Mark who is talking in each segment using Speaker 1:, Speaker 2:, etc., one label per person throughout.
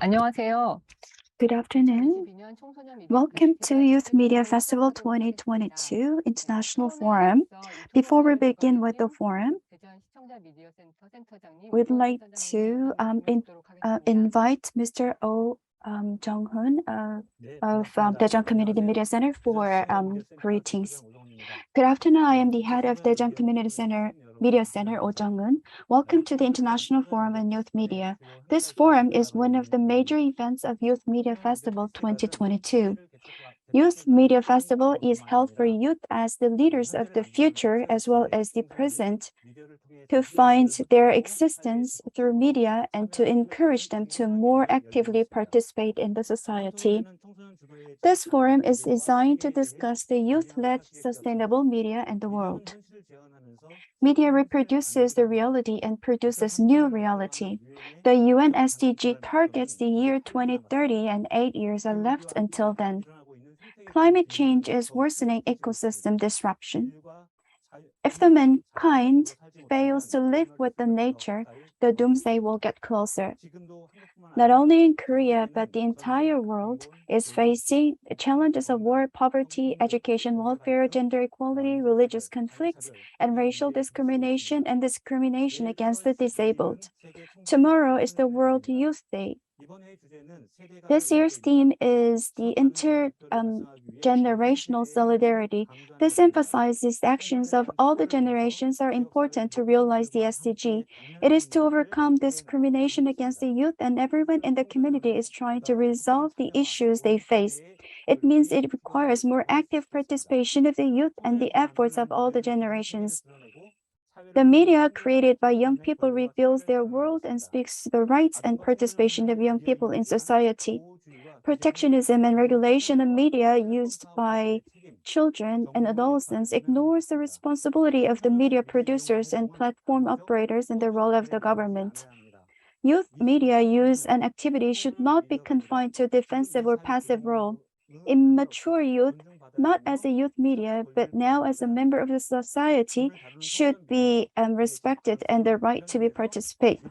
Speaker 1: 안녕하세요.
Speaker 2: Good afternoon.
Speaker 1: 2022년 청소년 미디어
Speaker 2: Welcome to Youth Media
Speaker 1: 페스티벌
Speaker 2: Festival 2022 International Forum. Before we begin with the forum,
Speaker 1: 대전 시청자 미디어 센터 센터장님
Speaker 2: we'd
Speaker 1: 오정훈
Speaker 2: like
Speaker 1: 센터장님을
Speaker 2: to
Speaker 1: 모시도록 하겠습니다.
Speaker 2: invite Mr. Oh Jung-hoon of Daejeon Community Media Center for greetings. Good afternoon. I am the head of Daejeon Community Center Media Center, Oh Jung-hoon. Welcome to the International Forum on Youth Media. This forum is one of the major events of Youth Media Festival 2022. Youth Media Festival is held for youth as the leaders of the future as well as the present to find their existence through media and to encourage them to more actively participate in the society. This forum is designed to discuss the youth-led sustainable media in the world. Media reproduces the reality and produces new reality. The UN SDG targets the year 2030 and 8 years are left until then. Climate change is worsening ecosystem disruption. If the mankind fails to live with the nature, the doomsday will get closer. Not only in Korea, but the entire world is facing challenges of war, poverty, education, welfare, gender equality, religious conflicts, and racial discrimination and discrimination against the disabled. Tomorrow is the World Youth Day. This year's theme is the intergenerational solidarity. This emphasizes actions of all the generations are important to realize the SDG. It is to overcome discrimination against the youth, and everyone in the community is trying to resolve the issues they face. It means it requires more active participation of the youth and the efforts of all the generations. The media created by young people reveals their world and speaks to the rights and participation of young people in society. Protectionism and regulation of media used by children and adolescents ignores the responsibility of the media producers and platform operators and the role of the government. Youth media use and activity should not be confined to a defensive or passive role. Immature youth, not as a youth media, but now as a member of the society, should be respected, and the right to participate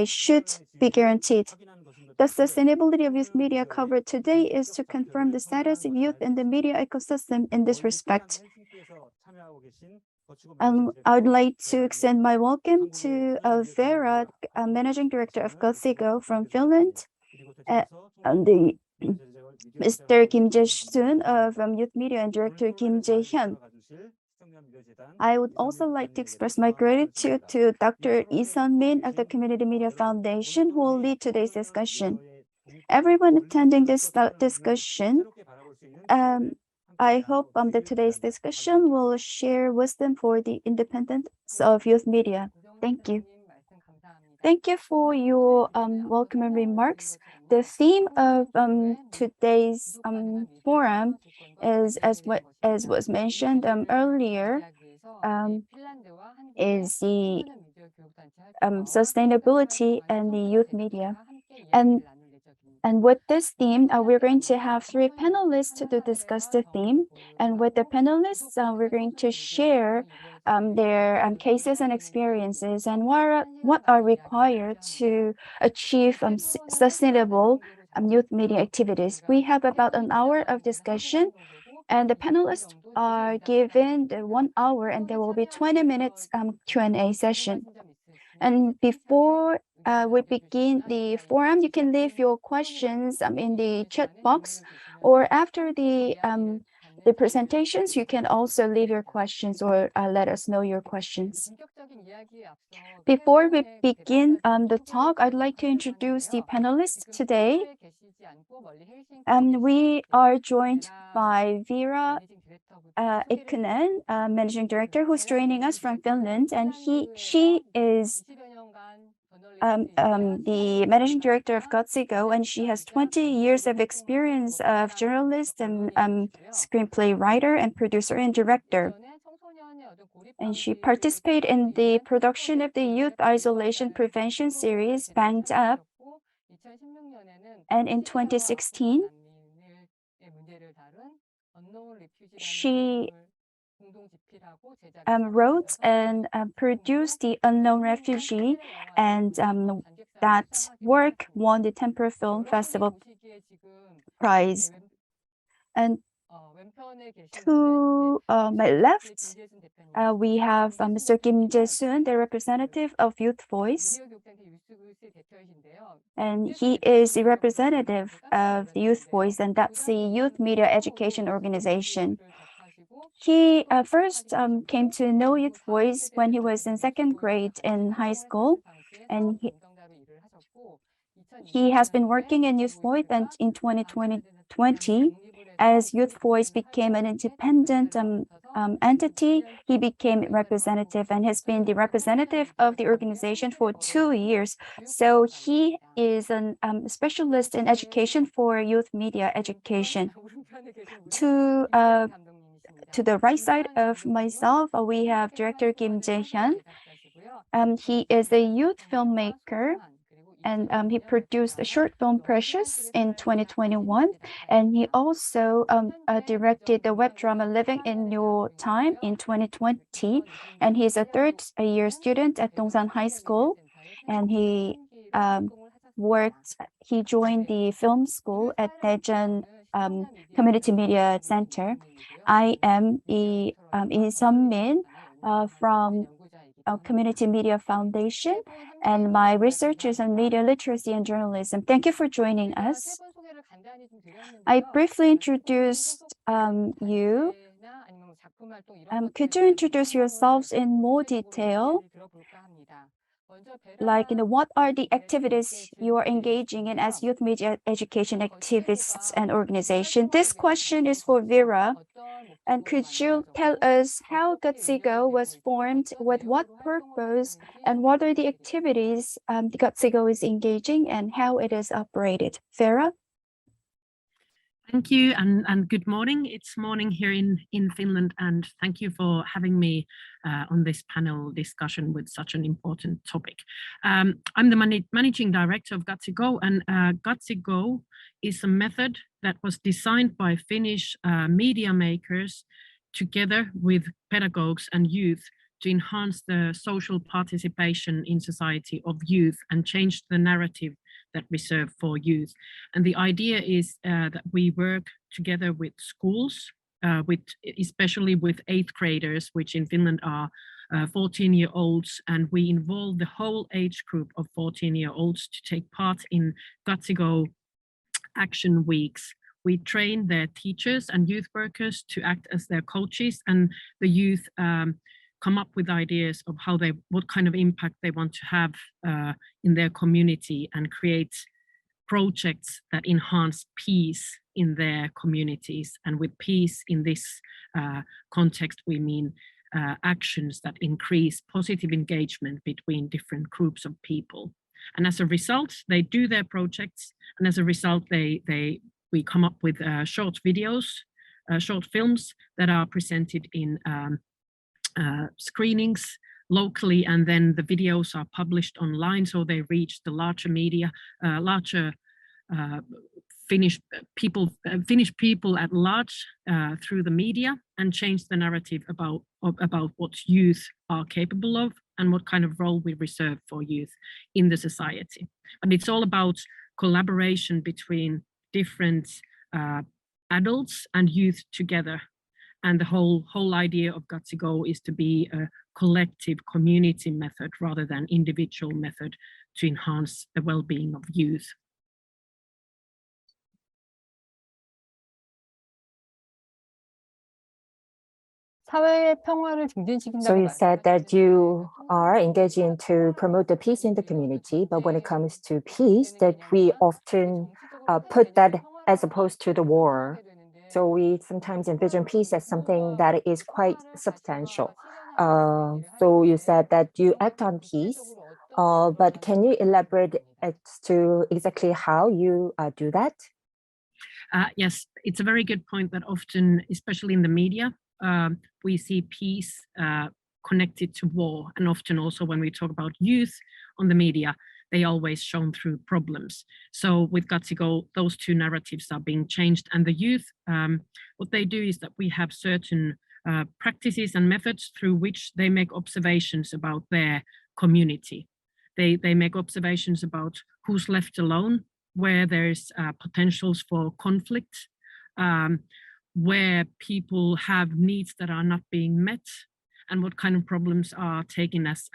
Speaker 2: should be guaranteed. The sustainability of youth media covered today is to confirm the status of youth in the media ecosystem in this respect. I would like to extend my welcome to Vera, Managing Director of Gotsigo from Finland, and Mr. Kim Jae-soon from Youth Media and Director Kim Jae-hyun. I would also like to express my gratitude to Dr. Lee Sun-min of the Community Media Foundation, who will lead today's discussion. Everyone attending this discussion, I hope that today's discussion will share wisdom for the independence of youth media. Thank you. Thank you for your welcoming remarks. The theme of today's forum is, as was mentioned earlier, is the sustainability and the youth media. And with this theme, we're going to have 3 panelists to discuss the theme. And with the panelists, we're going to share their cases and experiences and what are required to achieve sustainable youth media activities. We have about an hour of discussion, and the panelists are given the 1 hour, and there will be 20 minutes Q&A session. And before we begin the forum, you can leave your questions in the chat box, or after the presentations, you can also leave your questions or let us know your questions. Before we begin the talk, I'd like to introduce the panelists today. We are joined by Vera Ikkunen, Managing Director, who's joining us from Finland, and she is the Managing Director of Gotsigo, and she has 20 years of experience of journalist and screenplay writer and producer and director. And she participated in the production of the youth isolation prevention series, Banged Up. And in 2016, she wrote and produced The Unknown Refugee, and that work won the Temple Film Festival prize. And to my left, we have Mr. Kim Jae-soon, the representative of Youth Voice. And he is the representative of the Youth Voice, and that's the youth media education organization. He first came to know Youth Voice when he was in second grade in high school, and he has been working in Youth Voice, and in 2020, as Youth Voice became an independent entity, he became representative and has been the representative of the organization for 2 years. So he is a specialist in education for youth media education. To the right side of myself, we have Director Kim Jae-hyun. He is a youth filmmaker, and he produced the short film Precious in 2021, and he also directed the web drama Living in Your Time in 2020, and he's a third-year student at Dongsan High School, and he joined the film school at Daejeon Community Media Center. I am Lee Sun-min from Community Media Foundation, and my research is on media literacy and journalism. Thank you for joining us. I briefly introduced you. Could you introduce yourselves in more detail? Like, what are the activities you are engaging in as youth media education activists and organization? This question is for Vera. And could you tell us how GOTSIGO was formed, with what purpose, and what are the activities the GOTSIGO is engaging and how it is operated? Vera?
Speaker 3: Thank you, and good morning. It's morning here in Finland, and thank you for having me on this panel discussion with such an important topic. I'm the managing director of GOTSIGO, and GOTSIGO is a method that was designed by Finnish media makers together with pedagogues and youth to enhance the social participation in society of youth and change the narrative that we serve for youth. And the idea is that we work together with schools, especially with 8th graders, which in Finland are 14-year-olds, and we involve the whole age group of 14-year-olds to take part in GOTSIGO action weeks. We train their teachers and youth workers to act as their coaches, and the youth come up with ideas of what kind of impact they want to have in their community, and create projects that enhance peace in their communities. And with peace in this context, we mean actions that increase positive engagement between different groups of people. And as a result, they do their projects, and as a result, we come up with short videos, short films that are presented in screenings locally, and then the videos are published online, so they reach the larger media, larger Finnish people at large through the media, and change the narrative about what youth are capable of and what kind of role we reserve for youth in the society. But it's all about collaboration between different adults and youth together. And the whole idea of GOTSIGO is to be a collective community method rather than individual method to enhance the well-being of youth.
Speaker 4: So you said that you are engaging to promote the peace in the community, but when it comes to peace, that we often put that as opposed to the war. So we sometimes envision peace as something that is quite substantial. So you said that you act on peace, but can you elaborate as to exactly how you do that?
Speaker 3: Yes, it's a very good point that often, especially in the media, we see peace connected to war, and often also when we talk about youth on the media, they always shown through problems. So with GOTSIGO, those two narratives are being changed, and the youth, what they do is that we have certain practices and methods through which they make observations about their community. They make observations about who's left alone, where there's potentials for conflict, where people have needs that are not being met, and what kind of problems are taken as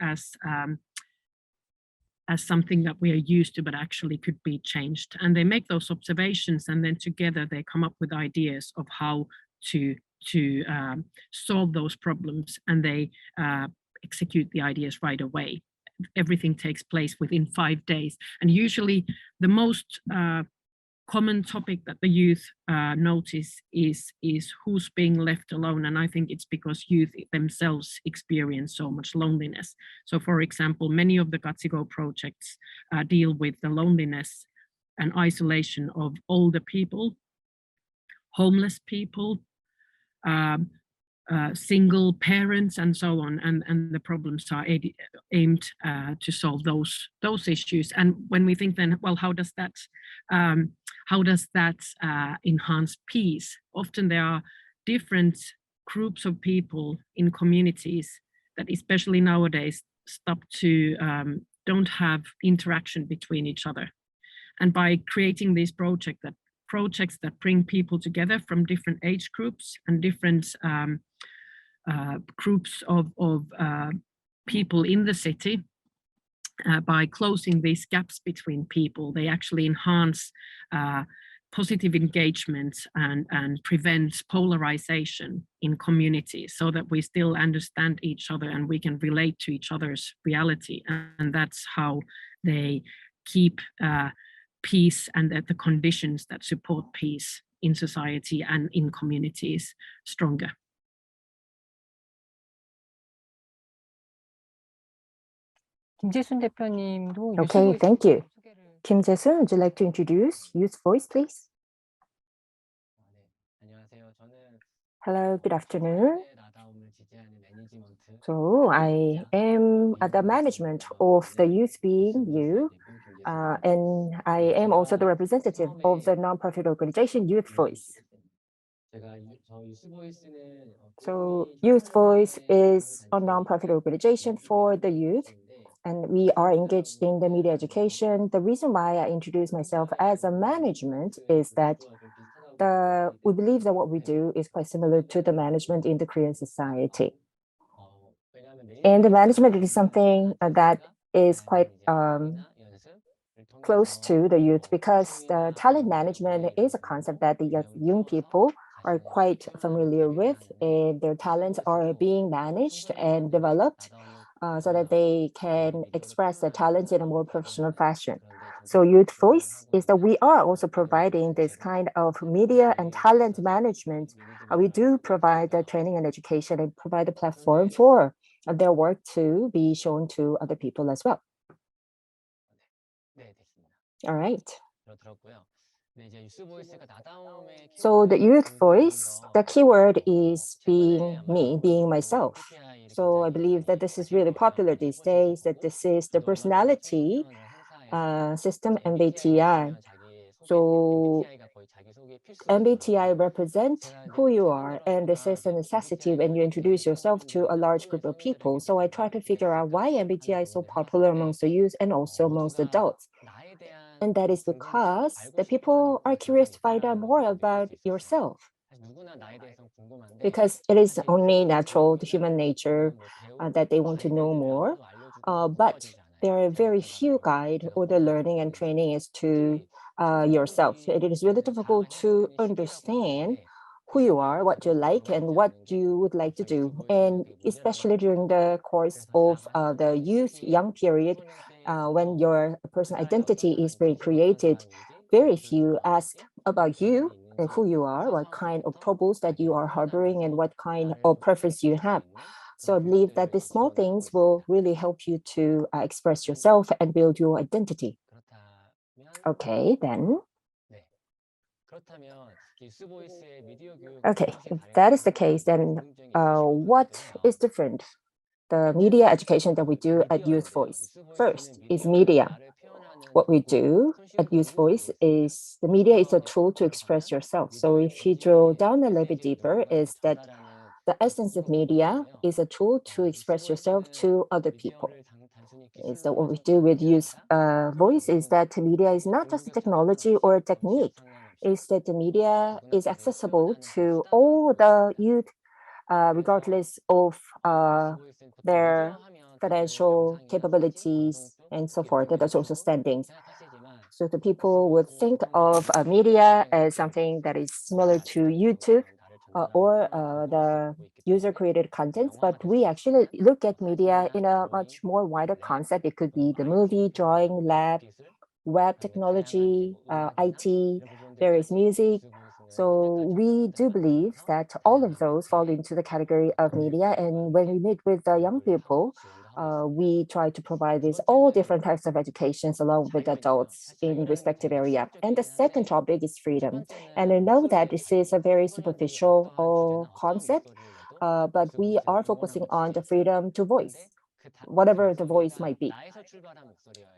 Speaker 3: something that we are used to but actually could be changed. And they make those observations, and then together they come up with ideas of how to solve those problems, and they execute the ideas right away. Everything takes place within 5 days. And usually the most common topic that the youth notice is who's being left alone. And I think it's because youth themselves experience so much loneliness. So for example, many of the Katsigo projects deal with the loneliness and isolation of older people, homeless people, single parents, and so on, and the problems are aimed to solve those issues. And when we think then, well, how does that enhance peace? Often there are different groups of people in communities that, especially nowadays, don't have interaction between each other. And by creating these projects that bring people together from different age groups and different groups of people in the city, by closing these gaps between people, they actually enhance positive engagement and prevent polarization in communities, so that we still understand each other and we can relate to each other's reality. And that's how they keep peace and the conditions that support peace in society and in communities stronger.
Speaker 1: 김재순 대표님도
Speaker 4: Okay,
Speaker 1: 유튜브에
Speaker 4: thank you.
Speaker 1: 소개를
Speaker 4: Kim Jae-sun, would you like to introduce Youth Voice, please?
Speaker 5: 안녕하세요. 저는
Speaker 4: Hello, good afternoon.
Speaker 5: 나다움을 지지하는 매니지먼트
Speaker 4: So I am at the management of the Youth Being You, and I am also the representative of the nonprofit organization Youth Voice. So Youth Voice is a nonprofit organization for the youth, and we are engaged in the media education. The reason why I introduce myself as a management is that we believe that what we do is quite similar to the management in the Korean society. And the management is something that is quite close to the youth, because the talent management is a concept that the young people are quite familiar with, and their talents are being managed and developed so that they can express their talents in a more professional fashion. So Youth Voice is that we are also providing this kind of media and talent management. We do provide the training and education and provide a platform for their work to be shown to other people as well. All right. So the Youth Voice, the keyword is being me, being myself. So I believe that this is really popular these days, that this is the personality system, MBTI. So MBTI represents who you are, and this is a necessity when you introduce yourself to a large group of people. So I try to figure out why MBTI is so popular amongst the youth and also amongst adults. And that is because the people are curious to find out more about yourself, because it is only natural to human nature that they want to know more. But there are very few guide, or the learning and training is to yourself. It is really difficult to understand who you are, what you like, and what you would like to do. And especially during the course of the young period, when your personal identity is being created, very few ask about you and who you are, what kind of troubles that you are harboring, and what kind of preference you have. So I believe that these small things will really help you to express yourself and build your identity. Okay, then. Okay, if that is the case, then what is different? The media education that we do at Youth Voice. First is media. What we do at Youth Voice is the media is a tool to express yourself. So if you drill down a little bit deeper, is that the essence of media is a tool to express yourself to other people. Is that what we do with Youth Voice is that media is not just a technology or a technique, is that the media is accessible to all the youth regardless of their financial capabilities and so forth, the social standings. So the people would think of media as something that is similar to YouTube or the user-created contents, but we actually look at media in a much more wider concept. It could be the movie, drawing, lab, web technology, IT, various music. So we do believe that all of those fall into the category of media. And when we meet with the young people, we try to provide these all different types of educations along with adults in respective area. And the second topic is freedom. And I know that this is a very superficial concept, but we are focusing on the freedom to voice, whatever the voice might be.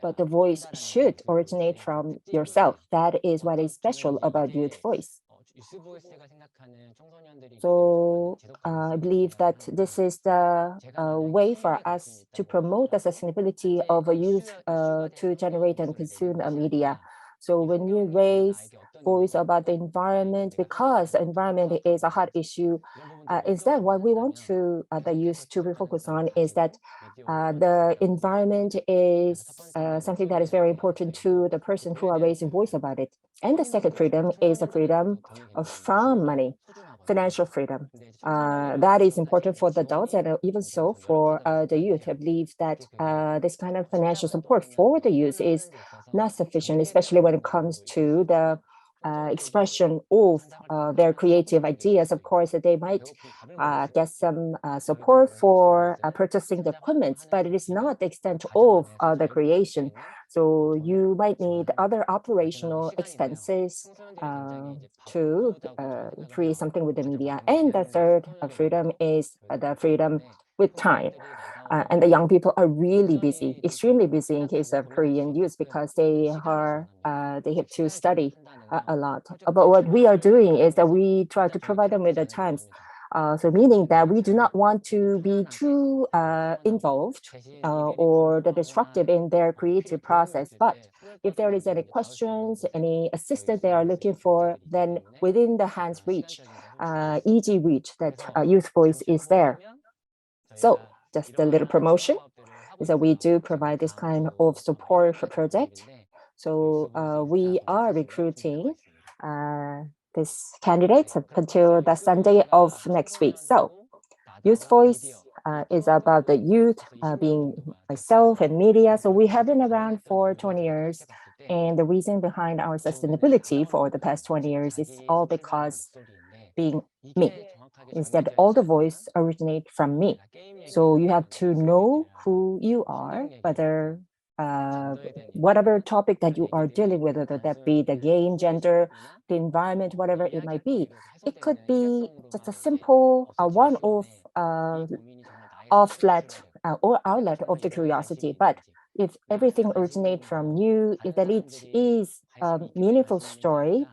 Speaker 4: But the voice should originate from yourself. That is what is special about Youth Voice. So I believe that this is the way for us to promote the sustainability of a youth to generate and consume a media. So when you raise voice about the environment, because the environment is a hot issue, instead what we want to the youth to focus on is that the environment is something that is very important to the person who are raising voice about it. And the second freedom is the freedom from money, financial freedom. That is important for the adults and even so for the youth. I believe that this kind of financial support for the youth is not sufficient, especially when it comes to the expression of their creative ideas. Of course, they might get some support for purchasing the equipment, but it is not the extent of the creation. So you might need other operational expenses to create something with the media. And the third freedom is the freedom with time. And the young people are really busy, extremely busy in case of Korean youth, because they have to study a lot. But what we are doing is that we try to provide them with the times. So meaning that we do not want to be too involved or the disruptive in their creative process. But if there is any questions, any assistance they are looking for, then within the hands reach, easy reach, that Youth Voice is there. So just a little promotion is that we do provide this kind of support for project. So we are recruiting this candidates up until the Sunday of next week. So Youth Voice is about the youth being myself and media. So we have been around for 20 years. And the reason behind our sustainability for the past 20 years is all because being me. Instead, all the voice originate from me. So you have to know who you are, whether whatever topic that you are dealing with, whether that be the game, gender, the environment, whatever it might be. It could be just a simple one-off outlet or outlet of the curiosity. But if everything originates from you, if that it is a meaningful story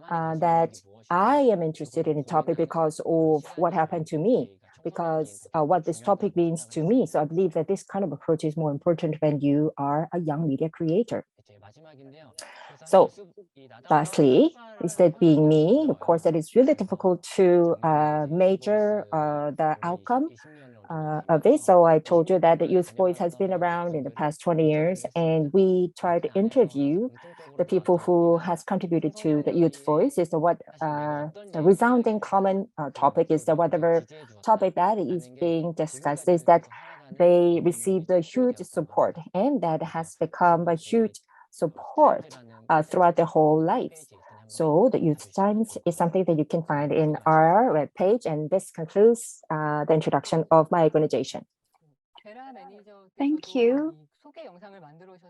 Speaker 4: that I am interested in the topic because of what happened to me, because what this topic means to me. So I believe that this kind of approach is more important when you are a young media creator. So lastly, instead being me, of course, that it's really difficult to measure the outcome of it. So I told you that the Youth Voice has been around in the past 20 years, and we try to interview the people who has contributed to the Youth Voice. Is what the resounding common topic is that whatever topic that is being discussed is that they receive the huge support, and that has become a huge support throughout their whole lives. So the Youth Times is something that you can find in our webpage, and this concludes the introduction of my organization.
Speaker 2: Thank you.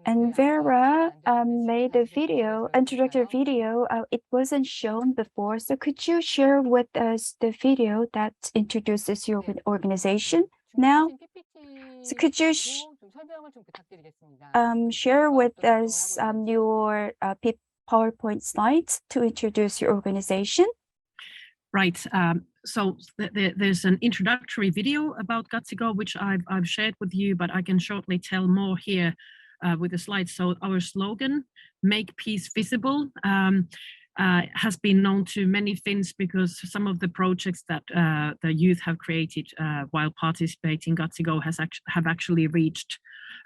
Speaker 2: And Vera made a video, introductory video. It wasn't shown before, so could you share with us the video that introduces your organization now? So could you share with us your PowerPoint slides to introduce your organization?
Speaker 3: Right. there's an introductory video about Gatsigo, which I've shared with you, but I can shortly tell more here with the slides. So our slogan, "Make Peace Visible," has been known to many Finns because some of the projects that the youth have created while participating in Gatsigo have actually reached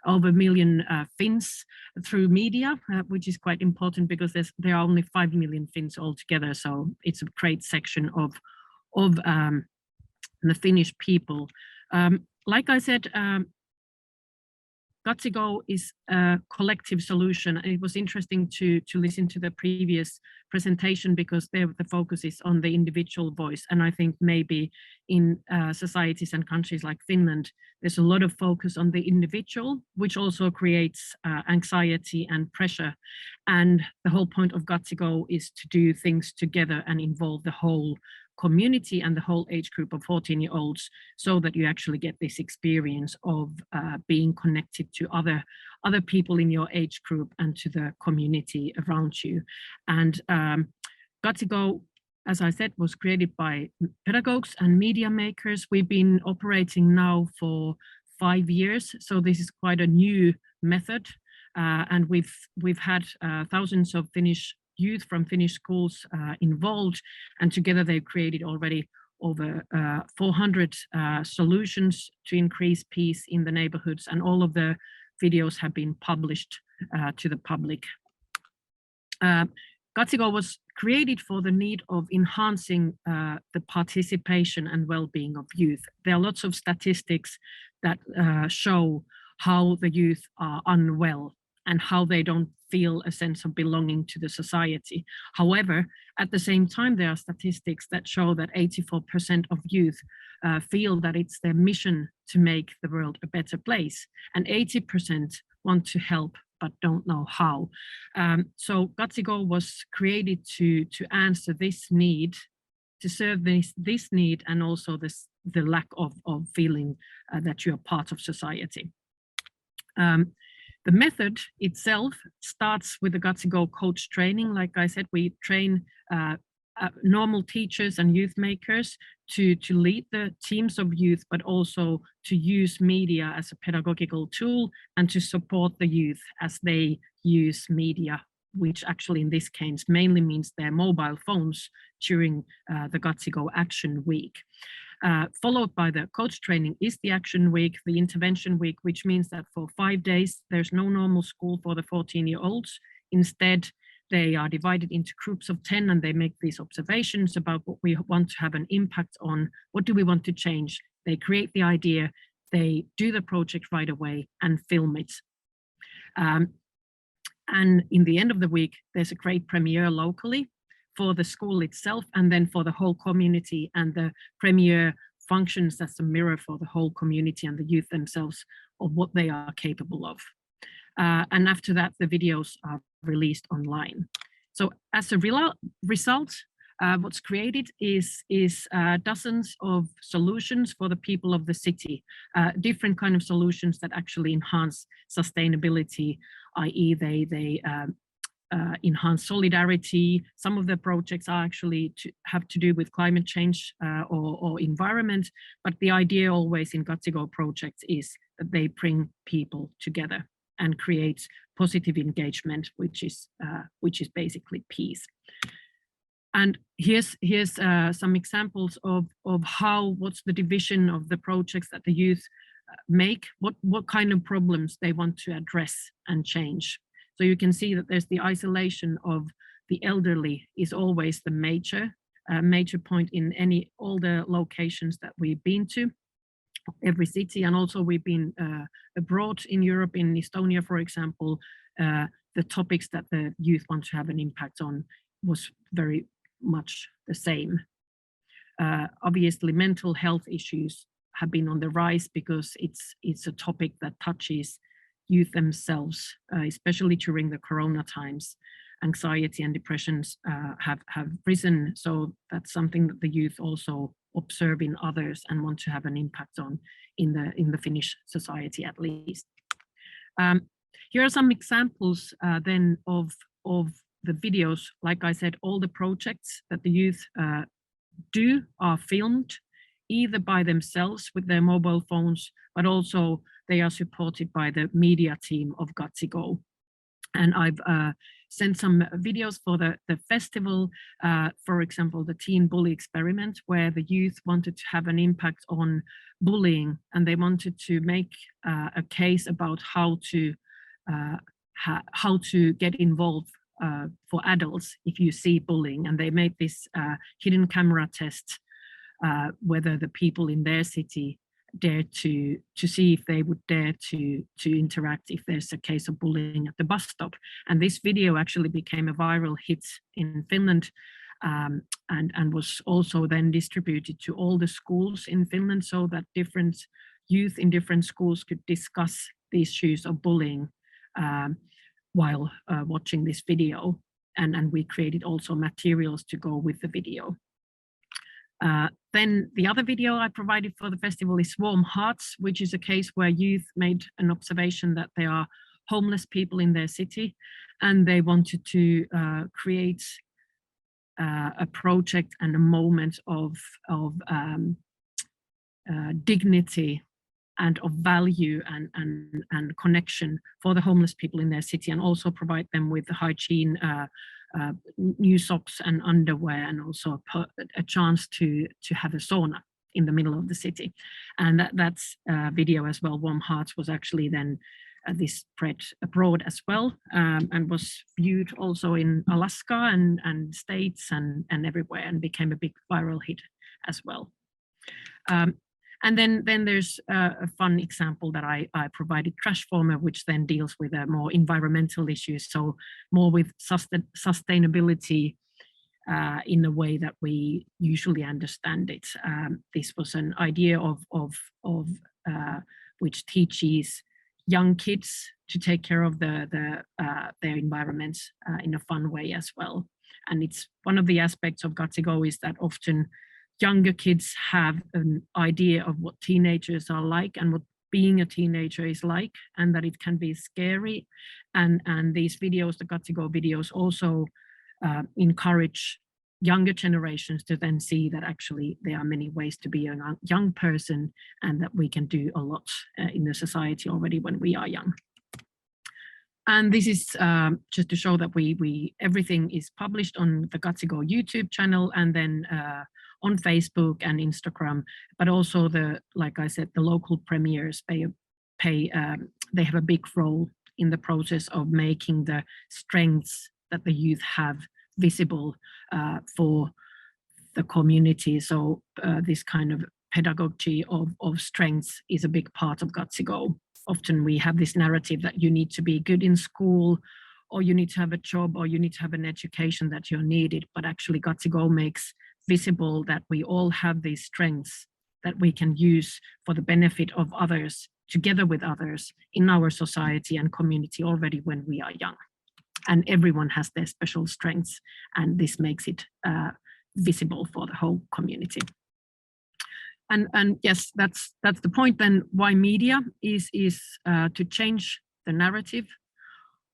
Speaker 3: over 1 million Finns through media, which is quite important because there are only 5 million Finns altogether. So it's a great section of the Finnish people. Like I said, Gatsigo is a collective solution. It was interesting to listen to the previous presentation because there the focus is on the individual voice. And I think maybe in societies and countries like Finland, there's a lot of focus on the individual, which also creates anxiety and pressure. And the whole point of Gatsigo is to do things together and involve the whole community and the whole age group of 14-year-olds, so that you actually get this experience of being connected to other people in your age group and to the community around you. And Gatsigo, as I said, was created by pedagogues and media makers. We've been operating now for 5 years, so this is quite a new method. And we've had thousands of Finnish youth from Finnish schools involved, and together they've created already over 400 solutions to increase peace in the neighborhoods, and all of the videos have been published to the public. Gatsigo was created for the need of enhancing the participation and well-being of youth. There are lots of statistics that show how the youth are unwell and how they don't feel a sense of belonging to the society. However, at the same time, there are statistics that show that 84% of youth feel that it's their mission to make the world a better place, and 80% want to help but don't know how. So Gatsigo was created to answer this need, to serve this need, and also the lack of feeling that you're part of society. The method itself starts with the Gatsigo coach training. Like I said, we train normal teachers and youth makers to lead the teams of youth, but also to use media as a pedagogical tool and to support the youth as they use media, which actually in this case mainly means their mobile phones during the Gatsigo Action Week. Followed by the coach training is the action week, the intervention week, which means that for 5 days, there's no normal school for the 14-year-olds. Instead, they are divided into groups of 10 and they make these observations about what we want to have an impact on, what do we want to change. They create the idea, they do the project right away and film it. And in the end of the week, there's a great premiere locally for the school itself and then for the whole community, and the premiere functions as a mirror for the whole community and the youth themselves of what they are capable of. And after that, the videos are released online. So as a result, what's created is dozens of solutions for the people of the city, different kind of solutions that actually enhance sustainability, i.e. they enhance solidarity. Some of the projects are actually have to do with climate change or environment, but the idea always in Gatsigo projects is that they bring people together and create positive engagement, which is basically peace. And here's some examples of what's the division of the projects that the youth make, what kind of problems they want to address and change. So you can see that there's the isolation of the elderly is always the major point in all the locations that we've been to, every city. And also we've been abroad in Europe, in Estonia, for example. The topics that the youth want to have an impact on was very much the same. Obviously, mental health issues have been on the rise because it's a topic that touches youth themselves, especially during the Corona times. Anxiety and depressions have risen, so that's something that the youth also observe in others and want to have an impact on in the Finnish society at least. Here are some examples then of the videos. Like I said, all the projects that the youth do are filmed either by themselves with their mobile phones, but also they are supported by the media team of GATSIGO. And I've sent some videos for the festival, for example, the Teen Bully Experiment, where the youth wanted to have an impact on bullying, and they wanted to make a case about how to get involved for adults if you see bullying. And they made this hidden camera test, whether the people in their city dare to see if they would dare to interact if there's a case of bullying at the bus stop. And this video actually became a viral hit in Finland, and was also then distributed to all the schools in Finland, so that different youth in different schools could discuss the issues of bullying while watching this video. And we created also materials to go with the video. Then the other video I provided for the festival is Warm Hearts, which is a case where youth made an observation that there are homeless people in their city, and they wanted to create a project and a moment of dignity and of value and connection for the homeless people in their city, and also provide them with the hygiene, new socks and underwear, and also a chance to have a sauna in the middle of the city. And that's video as well. Warm Hearts was actually then this spread abroad as well, and was viewed also in Alaska and States and everywhere, and became a big viral hit as well. And then there's a fun example that I provided, Trashformer, which then deals with more environmental issues, so more with sustainability in a way that we usually understand it. This was an idea of which teaches young kids to take care of their environment in a fun way as well. And it's one of the aspects of GATSIGO is that often younger kids have an idea of what teenagers are like and what being a teenager is like, and that it can be scary. And these videos, the GATSIGO videos, also encourage younger generations to then see that actually there are many ways to be a young person, and that we can do a lot in the society already when we are young. And this is just to show that everything is published on the GATSIGO YouTube channel, and then on Facebook and Instagram, but also like I said, the local premiers they have a big role in the process of making the strengths that the youth have visible for the community. So this kind of pedagogy of strengths is a big part of GATSIGO. Often we have this narrative that you need to be good in school, or you need to have a job, or you need to have an education that you're needed. But actually GATSIGO makes visible that we all have these strengths that we can use for the benefit of others, together with others in our society and community already when we are young. And everyone has their special strengths, and this makes it visible for the whole community. And yes, that's the point then, why media is to change the narrative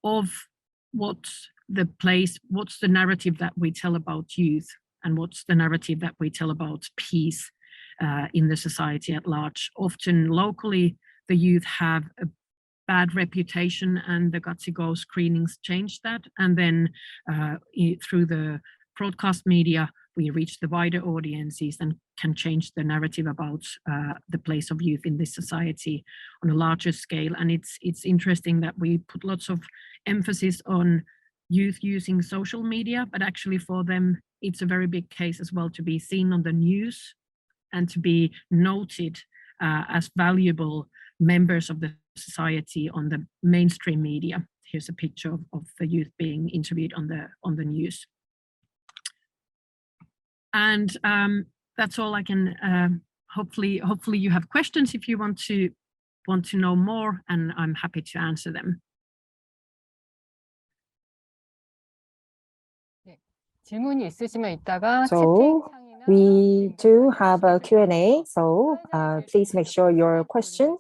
Speaker 3: of what's the narrative that we tell about youth, and what's the narrative that we tell about peace in the society at large. Often locally, the youth have a bad reputation, and the GATSIGO screenings change that. And then through the broadcast media, we reach the wider audiences and can change the narrative about the place of youth in this society on a larger scale. And it's interesting that we put lots of emphasis on youth using social media, but actually for them, it's a very big case as well to be seen on the news and to be noted as valuable members of the society on the mainstream media. Here's a picture of the youth being interviewed on the news. And that's all I can. Hopefully you have questions if you want to know more, and I'm happy to answer them.
Speaker 1: 질문이 있으시면 이따가
Speaker 4: So we do have a Q&A, so please make sure your question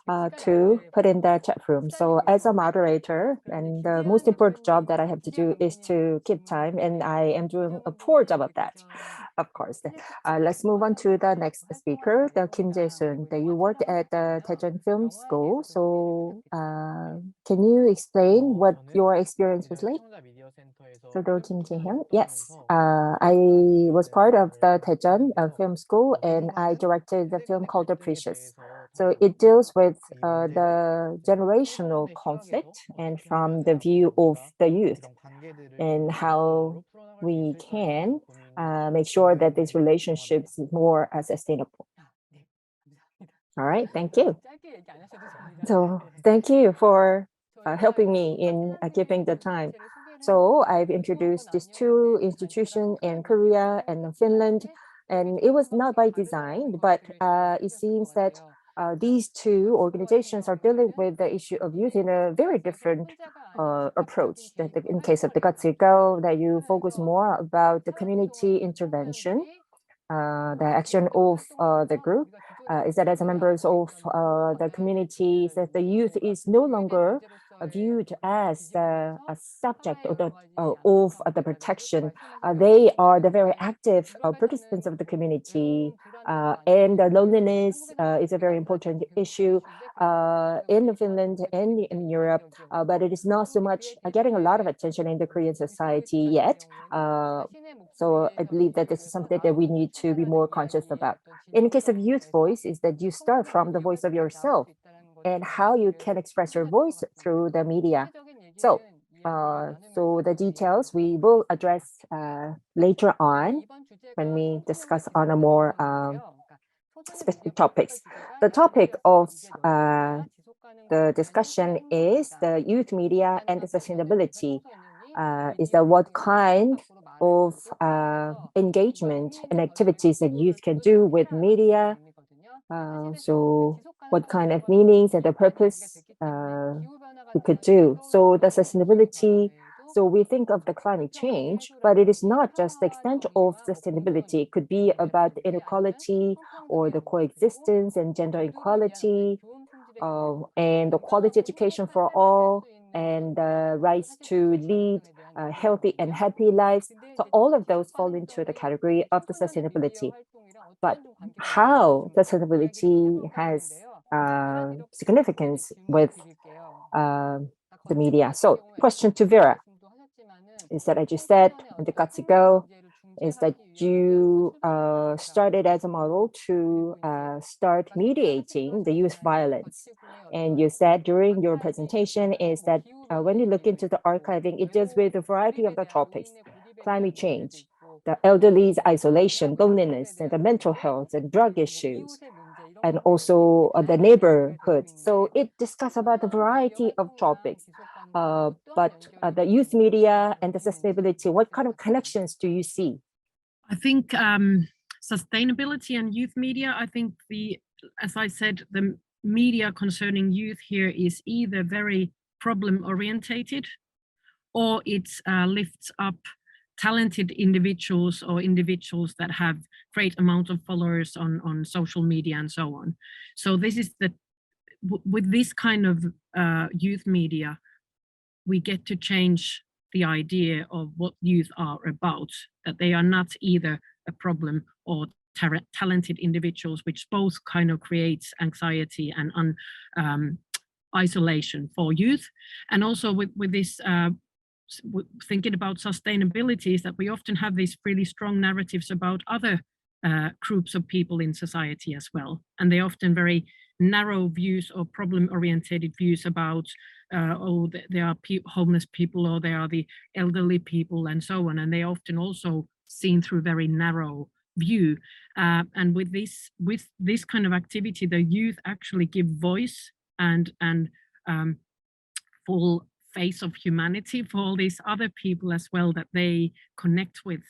Speaker 4: to put in the chat room. So as a moderator, and the most important job that I have to do is to keep time, and I am doing a poor job of that, of course. Let's move on to the next speaker, the Kim Jae-sun. You worked at the Daejeon Film School. So can you explain what your experience was like? So Kim Jae-hyun, yes, I was part of the Daejeon Film School, and I directed the film called The Precious. So it deals with the generational conflict and from the view of the youth, and how we can make sure that these relationships is more sustainable. All right, thank you. So thank you for helping me in keeping the time. So I've introduced these two institutions in Korea and Finland, and it was not by design, but it seems that these two organizations are dealing with the issue of youth in a very different approach. In case of the Gatsiko, that you focus more about the community intervention, the action of the group is that as members of the communities, that the youth is no longer viewed as a subject of the protection. They are the very active participants of the community, and loneliness is a very important issue in Finland and in Europe, but it is not so much getting a lot of attention in the Korean society yet. So I believe that this is something that we need to be more conscious about. In the case of youth voice, is that you start from the voice of yourself and how you can express your voice through the media. So, so the details we will address later on when we discuss on a more specific topics. The topic of the discussion is the youth media and the sustainability. Is that what kind of engagement and activities that youth can do with media? So what kind of meanings and the purpose we could do? So the sustainability, so we think of the climate change, but it is not just the extent of sustainability. It could be about inequality or the coexistence and gender equality, and the quality education for all, and the rights to lead healthy and happy lives. So all of those fall into the category of the sustainability. But how sustainability has significance with the media. So question to Vera is that, as you said, in the Gatsiko, is that you started as a model to start mediating the youth violence. And you said during your presentation is that when you look into the archiving, it deals with a variety of the topics: climate change, the elderly's isolation, loneliness, and the mental health and drug issues, and also the neighborhood. So it discusses about a variety of topics. But the youth media and the sustainability, what kind of connections do you see?
Speaker 3: I think sustainability and youth media, I think as I said, the media concerning youth here is either very problem orientated, or it lifts up talented individuals or individuals that have great amount of followers on social media and so on. So this is with this kind of youth media, we get to change the idea of what youth are about, that they are not either a problem or talented individuals, which both kind of creates anxiety and isolation for youth. And also with this thinking about sustainability, is that we often have these really strong narratives about other groups of people in society as well. And they're often very narrow views or problem-oriented views about, there are homeless people, or there are the elderly people and so on. And they often also seen through very narrow view. And with this kind of activity, the youth actually give voice and full face of humanity for all these other people as well that they connect with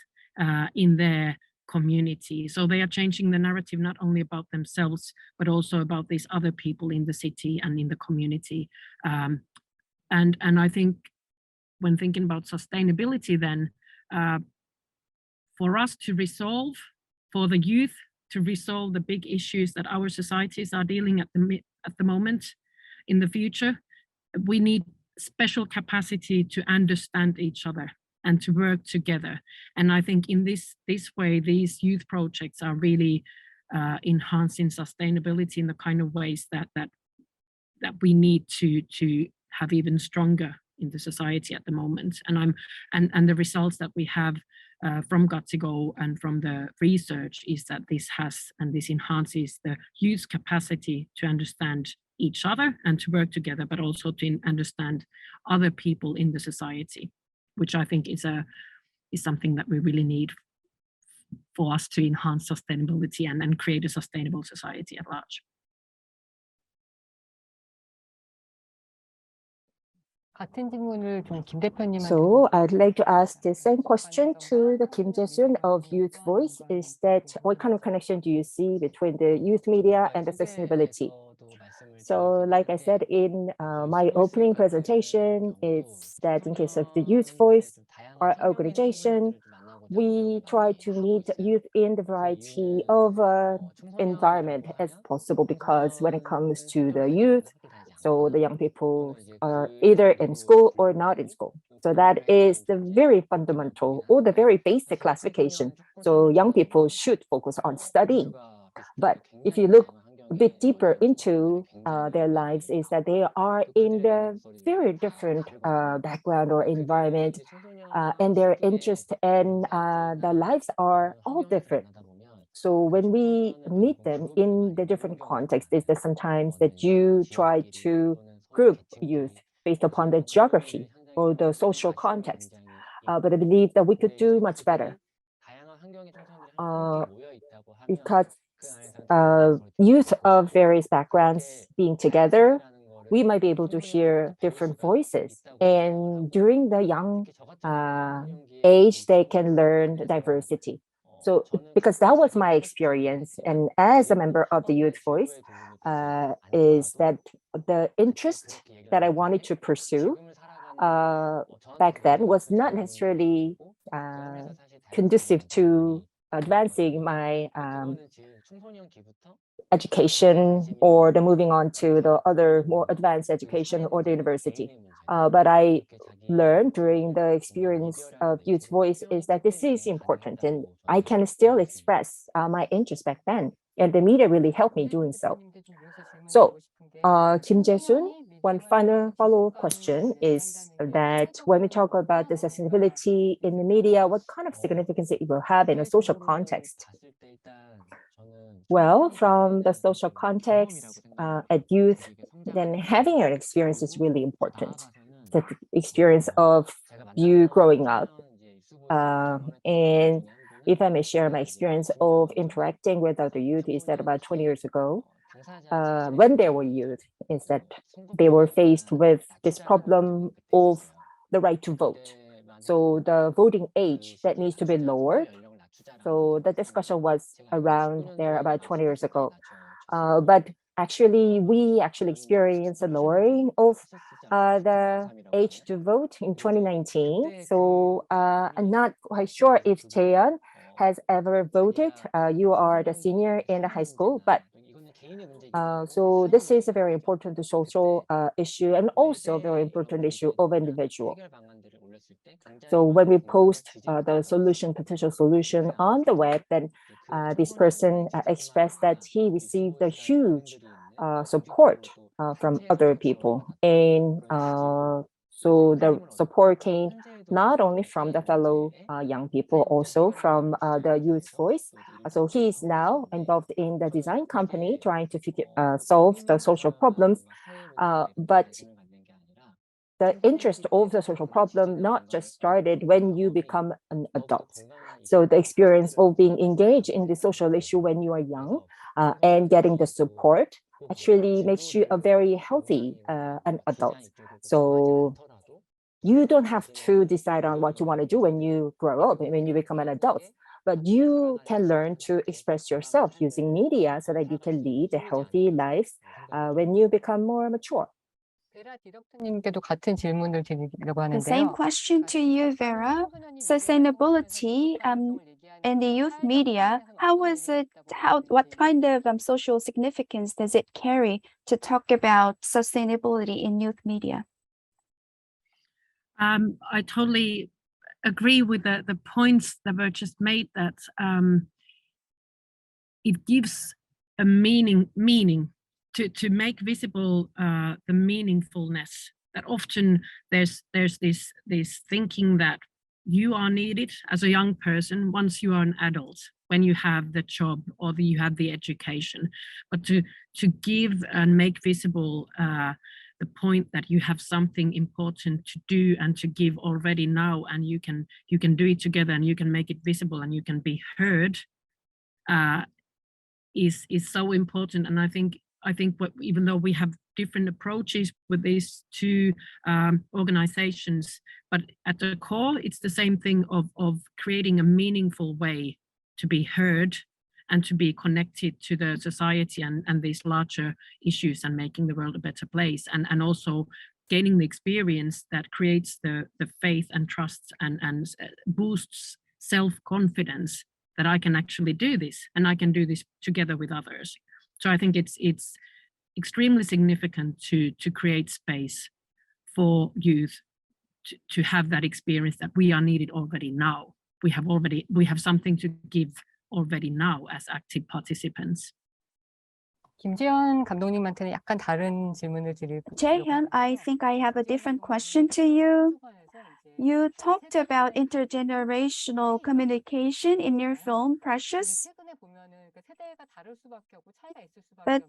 Speaker 3: in their community. So they are changing the narrative not only about themselves, but also about these other people in the city and in the community. And I think when thinking about sustainability, then for us to resolve, for the youth to resolve the big issues that our societies are dealing at the moment in the future, we need special capacity to understand each other and to work together. And I think in this way, these youth projects are really enhancing sustainability in the kind of ways that we need to have even stronger in the society at the moment. And the results that we have from GOT2Go and from the research is that this enhances the youth's capacity to understand each other and to work together, but also to understand other people in the society, which I think is something that we really need for us to enhance sustainability and create a sustainable society at large.
Speaker 1: 같은 질문을 좀 김 대표님한테.
Speaker 4: So I'd like to ask the same question to the Kim Jae-sun of Youth Voice, is that what kind of connection do you see between the youth media and the sustainability? So like I said in my opening presentation, is that in case of the Youth Voice, our organization, we try to meet youth in the variety of environment as possible, because when it comes to the youth, so the young people are either in school or not in school. So that is the very fundamental or the very basic classification. So young people should focus on studying. But if you look a bit deeper into their lives, is that they are in the very different background or environment, and their interest and their lives are all different. So when we meet them in the different contexts, is that sometimes that you try to group youth based upon the geography or the social context. But I believe that we could do much better, because youth of various backgrounds being together, we might be able to hear different voices. And during the young age, they can learn diversity. So because that was my experience, and as a member of the Youth Voice, is that the interest that I wanted to pursue back then was not necessarily conducive to advancing my education or the moving on to the other more advanced education or the university. But I learned during the experience of Youth Voice is that this is important, and I can still express my interest back then, and the media really helped me doing so. So Kim Jae-sun, one final follow-up question is that when we talk about the sustainability in the media, what kind of significance it will have in a social context? Well, from the social context at youth, then having an experience is really important. The experience of you growing up. And if I may share my experience of interacting with other youth, is that about 20 years ago, when they were youth, is that they were faced with this problem of the right to vote. So the voting age that needs to be lowered. So the discussion was around there about 20 years ago. But actually, we actually experienced a lowering of the age to vote in 2019. So I'm not quite sure if Jaeyeon has ever voted. You are the senior in the high school, but so this is a very important social issue, and also a very important issue of individual. So when we post the solution, potential solution on the web, then this person expressed that he received a huge support from other people. And so the support came not only from the fellow young people, also from the Youth Voice. So he is now involved in the design company trying to solve the social problems. But the interest of the social problem not just started when you become an adult. So the experience of being engaged in the social issue when you are young and getting the support actually makes you a very healthy an adult. So you don't have to decide on what you want to do when you grow up, when you become an adult, but you can learn to express yourself using media so that you can lead a healthy life when you become more mature.
Speaker 1: 디렉터님께도 같은 질문을 드리려고
Speaker 2: The same
Speaker 1: 하는데요.
Speaker 2: question to you, Vera. Sustainability in the youth media, how was it, what kind of social significance does it carry to talk about sustainability in youth media?
Speaker 3: I totally agree with the points that were just made, that it gives a meaning to make visible the meaningfulness, that often there's this thinking that you are needed as a young person once you are an adult, when you have the job or you have the education, but to give and make visible the point that you have something important to do and to give already now, and you can do it together, and you can make it visible, and you can be heard, is so important. And I think even though we have different approaches with these two organizations, but at the core, it's the same thing of creating a meaningful way to be heard and to be connected to the society and these larger issues, and making the world a better place, and also gaining the experience that creates the faith and trust and boosts self-confidence, that I can actually do this, and I can do this together with others. So I think it's extremely significant to create space for youth to have that experience, that we are needed already now. We have something to give already now as active participants.
Speaker 1: 김지현 감독님한테는 약간 다른 질문을 드리려고
Speaker 2: Jaehyun, I think I have a different question to you. You talked about intergenerational communication in your film, Precious. But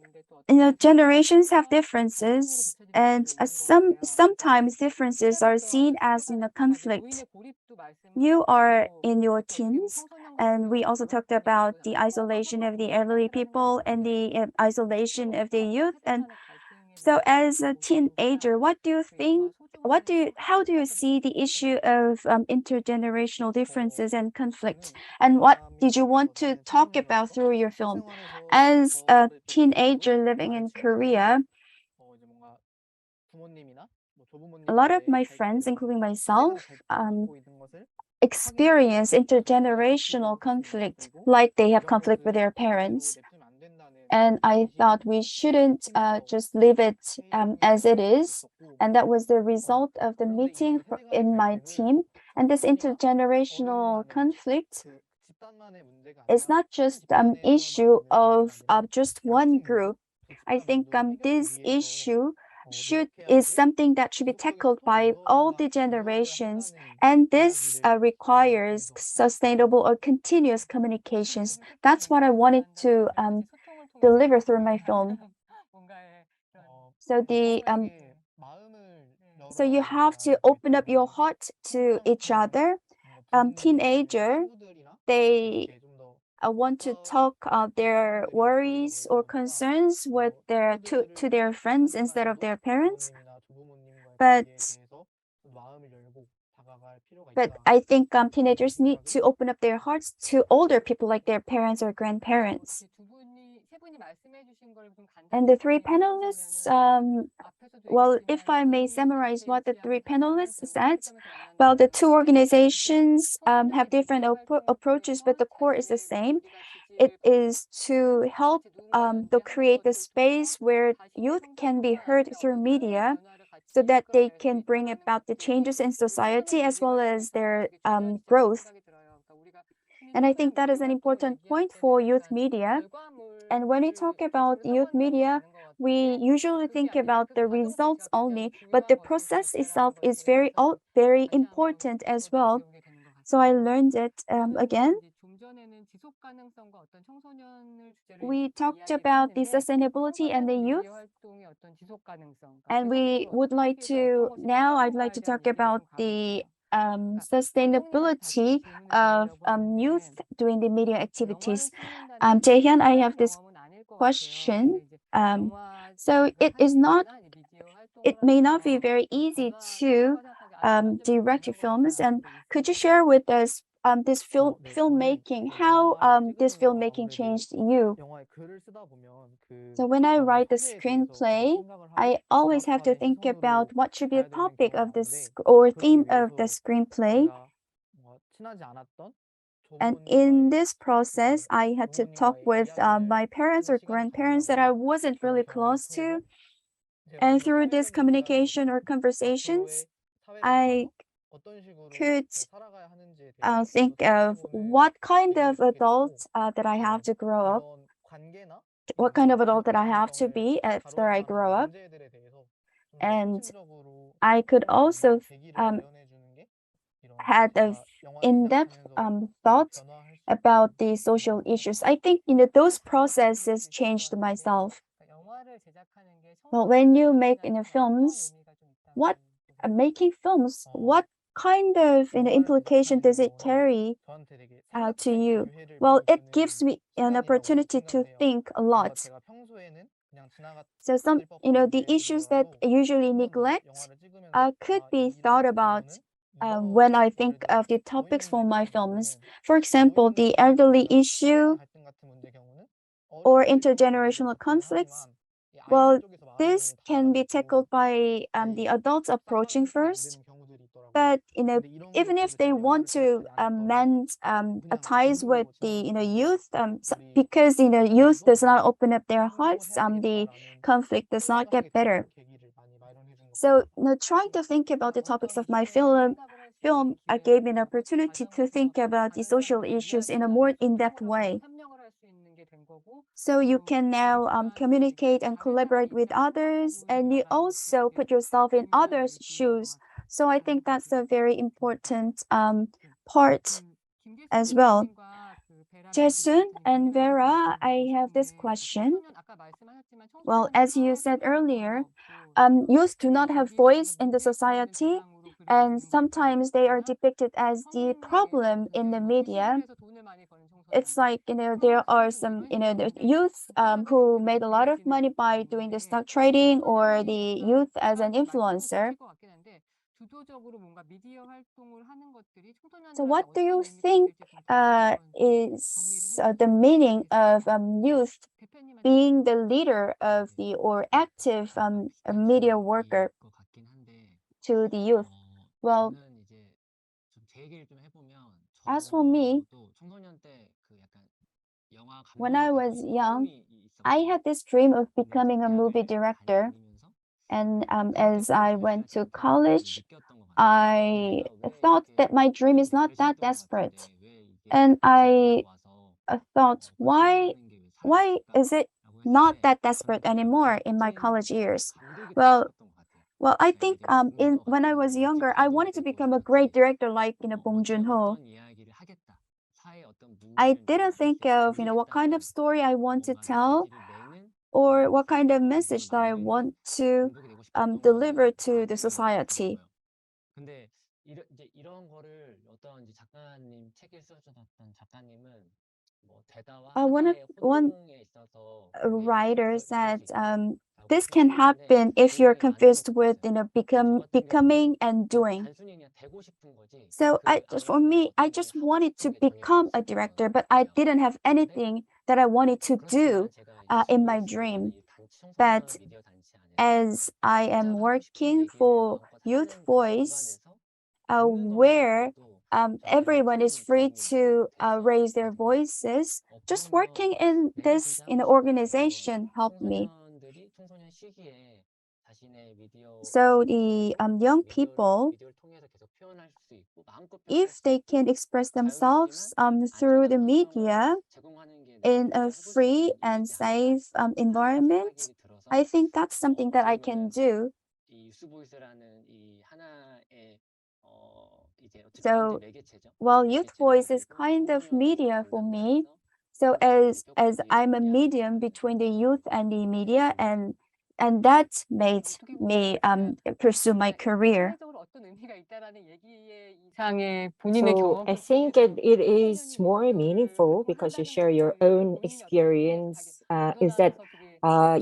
Speaker 2: generations have differences, and sometimes differences are seen as in a conflict. You are in your teens, and we also talked about the isolation of the elderly people and the isolation of the youth. And so, as a teenager, how do you see the issue of intergenerational differences and conflict? And what did you want to talk about through your film? As a teenager living in Korea, a lot of my friends, including myself, experience intergenerational conflict, like they have conflict with their parents. And I thought we shouldn't just leave it as it is. And that was the result of the meeting in my team. And this intergenerational conflict is not just an issue of just one group. I think this issue is something that should be tackled by all the generations, and this requires sustainable or continuous communications. That's what I wanted to deliver through my film. So so you have to open up your heart to each other. Teenager, they want to talk their worries or concerns with to their friends instead of their parents. But I think teenagers need to open up their hearts to older people, like their parents or grandparents. And the three panelists, well, if I may summarize what the three panelists said, well, the two organizations have different approaches, but the core is the same. It is to help to create the space where youth can be heard through media, so that they can bring about the changes in society as well as their growth. And I think that is an important point for youth media. And when we talk about youth media, we usually think about the results only, but the process itself is very important as well. So I learned it again. We talked about the sustainability and the youth, and I'd like to talk about the sustainability of youth doing the media activities. Jaehyun, I have this question. So it may not be very easy to direct your films, and could you share with us this filmmaking, how this filmmaking changed you? So when I write the screenplay, I always have to think about what should be the topic of this or theme of the screenplay. And in this process, I had to talk with my parents or grandparents that I wasn't really close to. And through this communication or conversations, I could think of what kind of adult that I have to grow up, what kind of adult that I have to be after I grow up. And I could also had a in-depth thought about the social issues. I think those processes changed myself. Well, when you make films, what making films, what kind of implication does it carry to you? Well, it gives me an opportunity to think a lot. So some, the issues that I usually neglect could be thought about when I think of the topics for my films. For example, the elderly issue or intergenerational conflicts. Well, this can be tackled by the adults approaching first. But even if they want to mend ties with the youth, because youth does not open up their hearts, the conflict does not get better. So trying to think about the topics of my film gave me an opportunity to think about the social issues in a more in-depth way. So you can now communicate and collaborate with others, and you also put yourself in others' shoes. So I think that's a very important part as well. Jason and Vera, I have this question. Well, as you said earlier, youth do not have voice in the society, and sometimes they are depicted as the problem in the media. It's like, there are some, the youth who made a lot of money by doing the stock trading, or the youth as an influencer. So what do you think is the meaning of youth being the leader of the or active media worker to the youth? Well, as for me, when I was young, I had this dream of becoming a movie director. And as I went to college, I thought that my dream is not that desperate. And I thought, why is it not that desperate anymore in my college years? Well, I think when I was younger, I wanted to become a great director like Bong Joon-ho. I didn't think of what kind of story I want to tell, or what kind of message that I want to deliver to the society. One writer said this can happen if you're confused with becoming and doing. So for me, I just wanted to become a director, but I didn't have anything that I wanted to do in my dream. But as I am working for Youth Voice, where everyone is free to raise their voices, just working in this organization helped me. So the young people, if they can express themselves through the media in a free and safe environment, I think that's something that I can do. So, well, Youth Voice is kind of media for me. So as I'm a medium between the youth and the media, and that made me pursue my career.
Speaker 4: So I think it is more meaningful because you share your own experience. Is that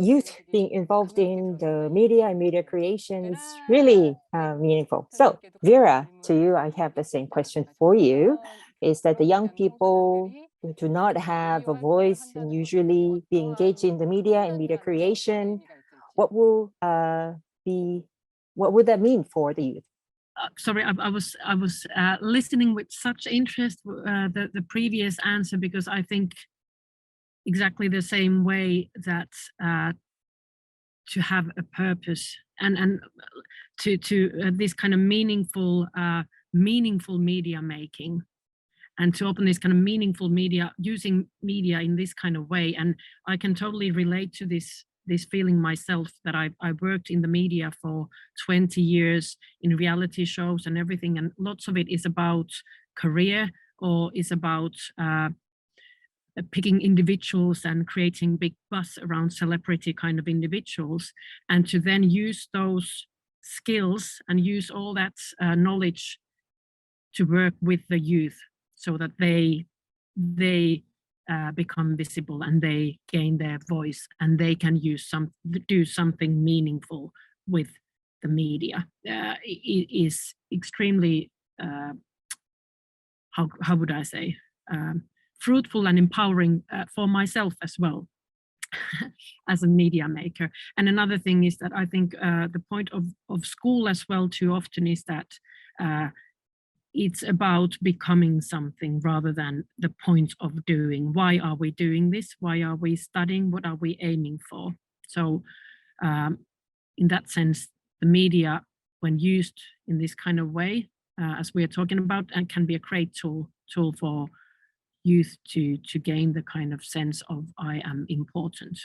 Speaker 4: youth being involved in the media and media creation is really meaningful. So Vera, to you, I have the same question for you. Is that the young people who do not have a voice and usually be engaged in the media and media creation, what would that mean for the youth?
Speaker 3: sorry, I was listening with such interest the previous answer, because I think exactly the same way that to have a purpose and to this kind of meaningful media making, and to open this kind of meaningful media, using media in this kind of way. And I can totally relate to this feeling myself, that I worked in the media for 20 years in reality shows and everything, and lots of it is about career, or is about picking individuals and creating big buzz around celebrity kind of individuals, and to then use those skills and use all that knowledge to work with the youth, so that they become visible and they gain their voice, and they can do something meaningful with the media. It is extremely how would I say, fruitful and empowering for myself as well as a media maker. And another thing is that I think the point of school as well too often is that it's about becoming something rather than the point of doing. Why are we doing this? Why are we studying? What are we aiming for? So in that sense, the media, when used in this kind of way, as we are talking about, and can be a great tool for youth to gain the kind of sense of I am important.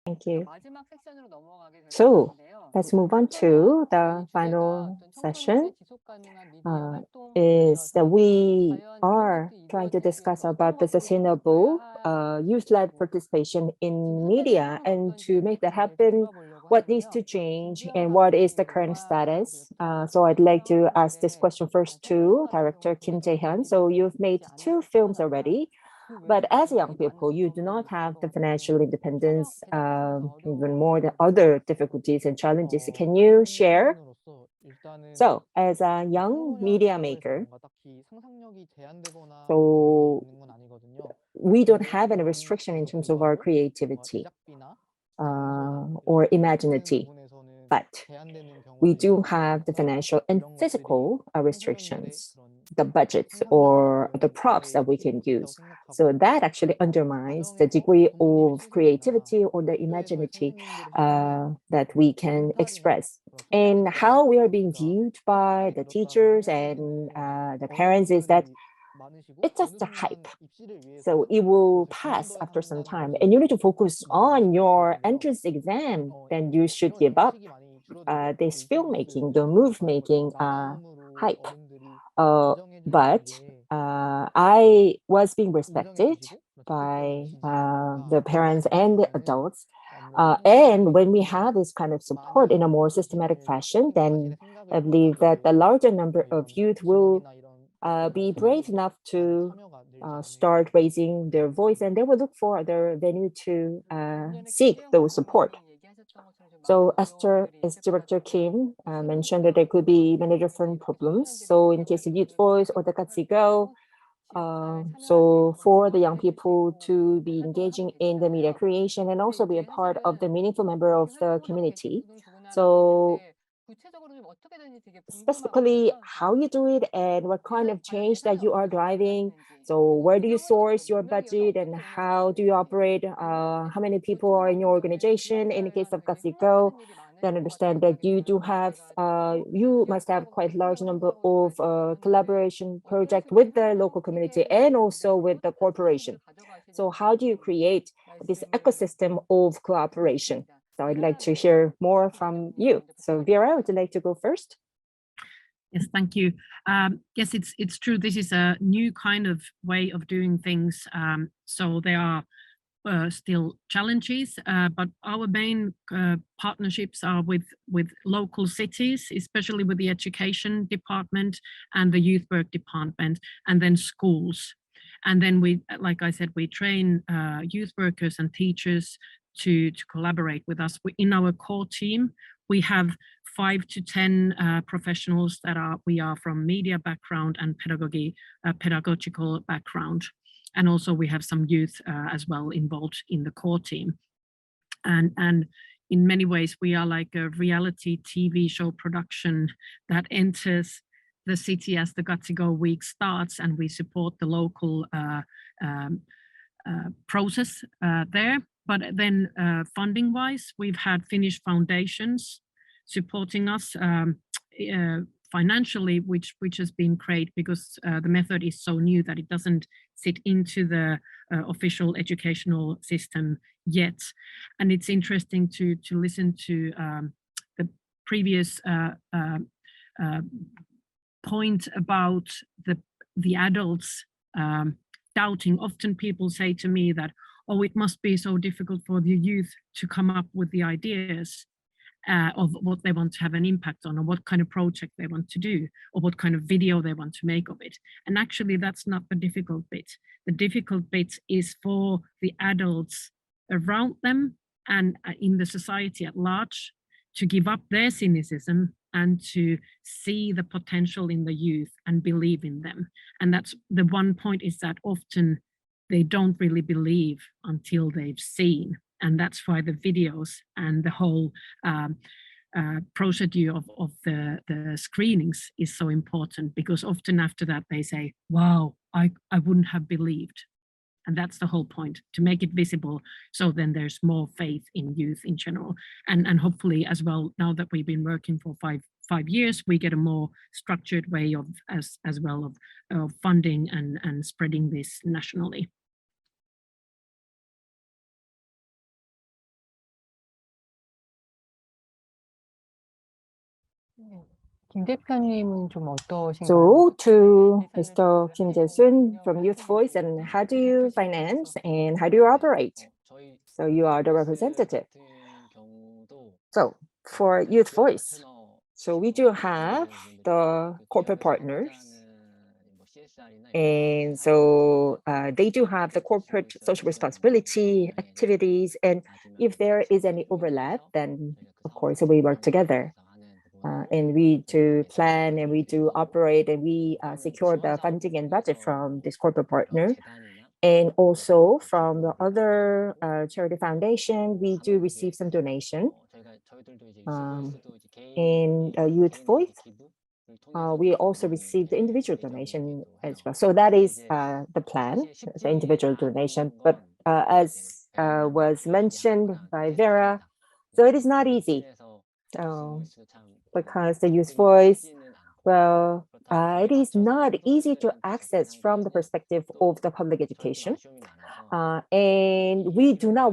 Speaker 4: Thank you. So let's move on to the final session. Is that we are trying to discuss about the sustainable youth-led participation in media, and to make that happen, what needs to change and what is the current status. So I'd like to ask this question first to Director Kim Jae-hyun. So you've made 2 films already, but as young people, you do not have the financial independence, even more than other difficulties and challenges. Can you share? So as a young media maker, so we don't have any restriction in terms of our creativity or imaginativity, but we do have the financial and physical restrictions, the budgets or the props that we can use. So that actually undermines the degree of creativity or the imaginativity that we can express. And how we are being viewed by the teachers and the parents is that it's just a hype. So it will pass after some time, and you need to focus on your entrance exam. Then you should give up this filmmaking, the movie making hype. But I was being respected by the parents and the adults. And when we have this kind of support in a more systematic fashion, then I believe that the larger number of youth will be brave enough to start raising their voice, and they will look for other venue to seek those support. So as Director Kim mentioned, that there could be many different problems. So in case of Youth Voice or the Katsi Go, so for the young people to be engaging in the media creation and also be a part of the meaningful member of the community. So specifically how you do it and what kind of change that you are driving. So where do you source your budget and how do you operate? How many people are in your organization? In the case of Katsi Go, then understand that you do have, you must have quite large number of collaboration project with the local community and also with the corporation. So how do you create this ecosystem of cooperation? So I'd like to hear more from you. So Vera, would you like to go first?
Speaker 3: Yes, thank you. Yes, it's true. This is a new kind of way of doing things. So there are still challenges, but our main partnerships are with local cities, especially with the education department and the youth work department, and then schools. And then we, like I said, we train youth workers and teachers to collaborate with us. In our core team, we have 5 to 10 professionals that we are from media background and pedagogical background. And also we have some youth as well involved in the core team. And in many ways, we are like a reality TV show production that enters the city as the Gatsigo week starts, and we support the local process there. But then funding-wise, we've had Finnish foundations supporting us financially, which has been great, because the method is so new that it doesn't sit into the official educational system yet. And it's interesting to listen to the previous point about the adults doubting. Often people say to me that, oh, it must be so difficult for the youth to come up with the ideas of what they want to have an impact on, or what kind of project they want to do, or what kind of video they want to make of it. And actually, that's not the difficult bit. The difficult bit is for the adults around them and in the society at large to give up their cynicism and to see the potential in the youth and believe in them. And that's the one point, is that often they don't really believe until they've seen. And that's why the videos and the whole procedure of the screenings is so important, because often after that they say, wow, I wouldn't have believed. And that's the whole point, to make it visible, so then there's more faith in youth in general. And hopefully as well, now that we've been working for five years, we get a more structured way of as well of funding and spreading this nationally.
Speaker 1: 김 대표님은 좀 어떠신가요?
Speaker 4: So to Mr. Kim Jae-sun from Youth Voice, and how do you finance and how do you operate? So you are the representative. So for Youth Voice, so we do have the corporate partners, and so they do have the corporate social responsibility activities, and if there is any overlap, then of course we work together. And we do plan, and we do operate, and we secure the funding and budget from this corporate partner. And also from the other charity foundation, we do receive some donation. In Youth Voice, we also receive the individual donation as well. So that is the plan, the individual donation. But as was mentioned by Vera, so it is not easy. Because the Youth Voice, well, it is not easy to access from the perspective of the public education. And we do not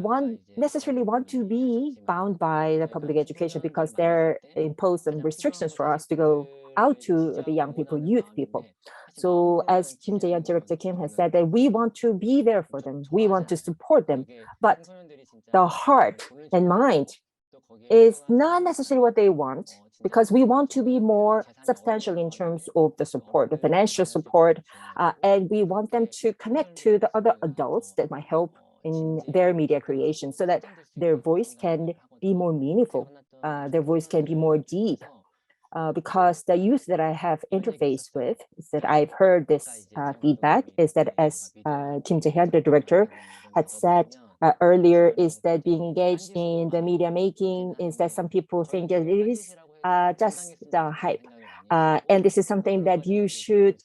Speaker 4: necessarily want to be bound by the public education, because they're imposed some restrictions for us to go out to the young people, youth people. So as Kim Jae-yeon, Director Kim has said, that we want to be there for them. We want to support them. But the heart and mind is not necessarily what they want, because we want to be more substantial in terms of the support, the financial support, and we want them to connect to the other adults that might help in their media creation, so that their voice can be more meaningful, their voice can be more deep. Because the youth that I have interfaced with, is that I've heard this feedback, is that as Kim Jae-hyun, the director, had said earlier, is that being engaged in the media making is that some people think that it is just the hype. And this is something that you should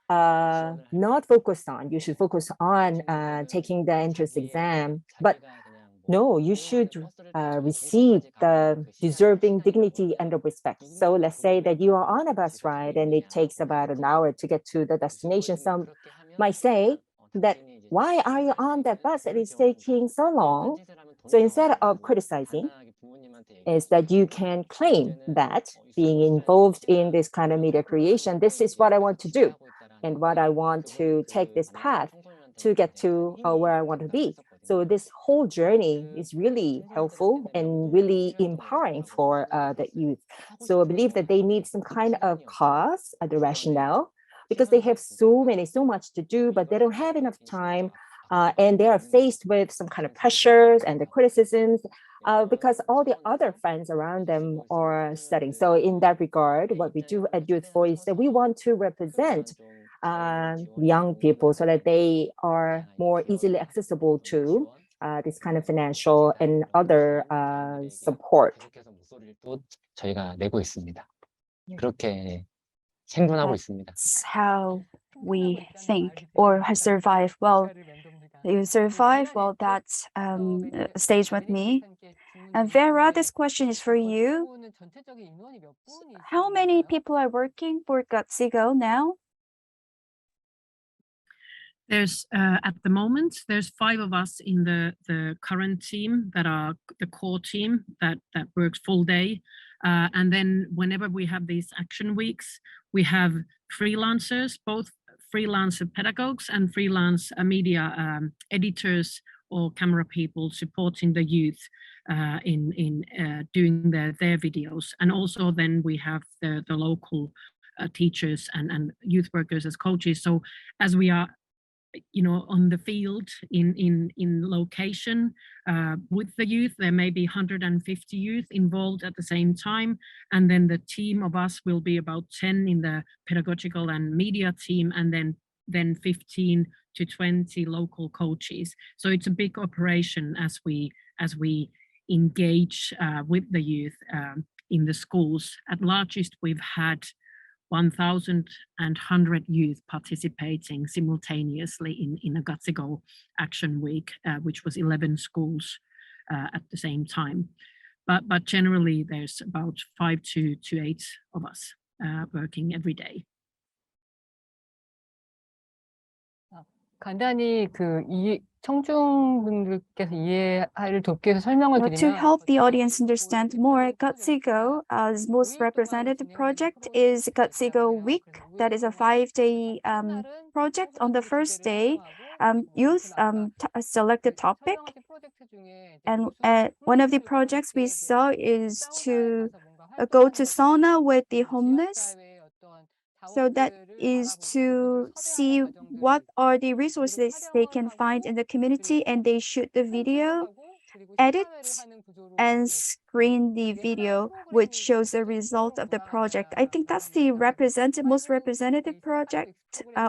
Speaker 4: not focus on. You should focus on taking the entrance exam. But no, you should receive the deserving dignity and the respect. So let's say that you are on a bus ride and it takes about an hour to get to the destination. Some might say that, why are you on that bus? It is taking so long. So instead of criticizing, is that you can claim that being involved in this kind of media creation, this is what I want to do, and what I want to take this path to get to where I want to be. So this whole journey is really helpful and really empowering for the youth. So I believe that they need some kind of cause, the rationale, because they have so much to do, but they don't have enough time, and they are faced with some kind of pressures and the criticisms, because all the other friends around them are studying. So in that regard, what we do at Youth Voice, that we want to represent young people so that they are more easily accessible to this kind of financial and other support.
Speaker 5: 계속해서 목소리를 또 저희가 내고 있습니다. 그렇게 생존하고 있습니다.
Speaker 2: That's how we think or has survived. Well, you survive. Well, that's stage with me. And Vera, this question is for you. How many people are working for GOTSIGO now?
Speaker 3: There's at the moment, there's 5 of us in the current team that are the core team that works full day. And then whenever we have these action weeks, we have freelancers, both freelancer pedagogues and freelance media editors or camera people supporting the youth in doing their videos. And also then we have the local teachers and youth workers as coaches. So as we are on the field in location with the youth, there may be 150 youth involved at the same time. And then the team of us will be about 10 in the pedagogical and media team, and then 15 to 20 local coaches. So it's a big operation as we engage with the youth in the schools. At largest, we've had 1,100 youth participating simultaneously in a GOTSIGO Action Week, which was 11 schools at the same time. But generally, there's about 5 to 8 of us working every day.
Speaker 1: 간단히 청중분들께서 이해를 돕기 위해서 설명을
Speaker 2: To
Speaker 1: 드리면
Speaker 2: help the audience understand more, GOTSIGO's most representative project is GOTSIGO Week. That is a 5-day project. On the first day, youth selected topic. And one of the projects we saw is to go to sauna with the homeless. So that is to see what are the resources they can find in the community, and they shoot the video, edit, and screen the video, which shows the result of the project. I think that's the most representative project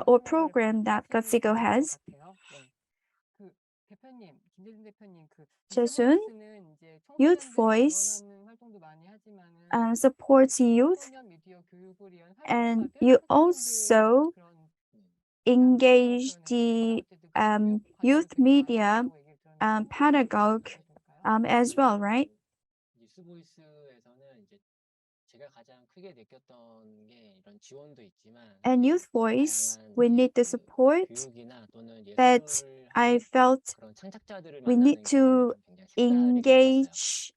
Speaker 2: or program that GOTSIGO has. Jae-soon, Youth Voice supports youth, and you also engage the youth media pedagogue as well, right? And Youth Voice, we need the support, but I felt we need to engage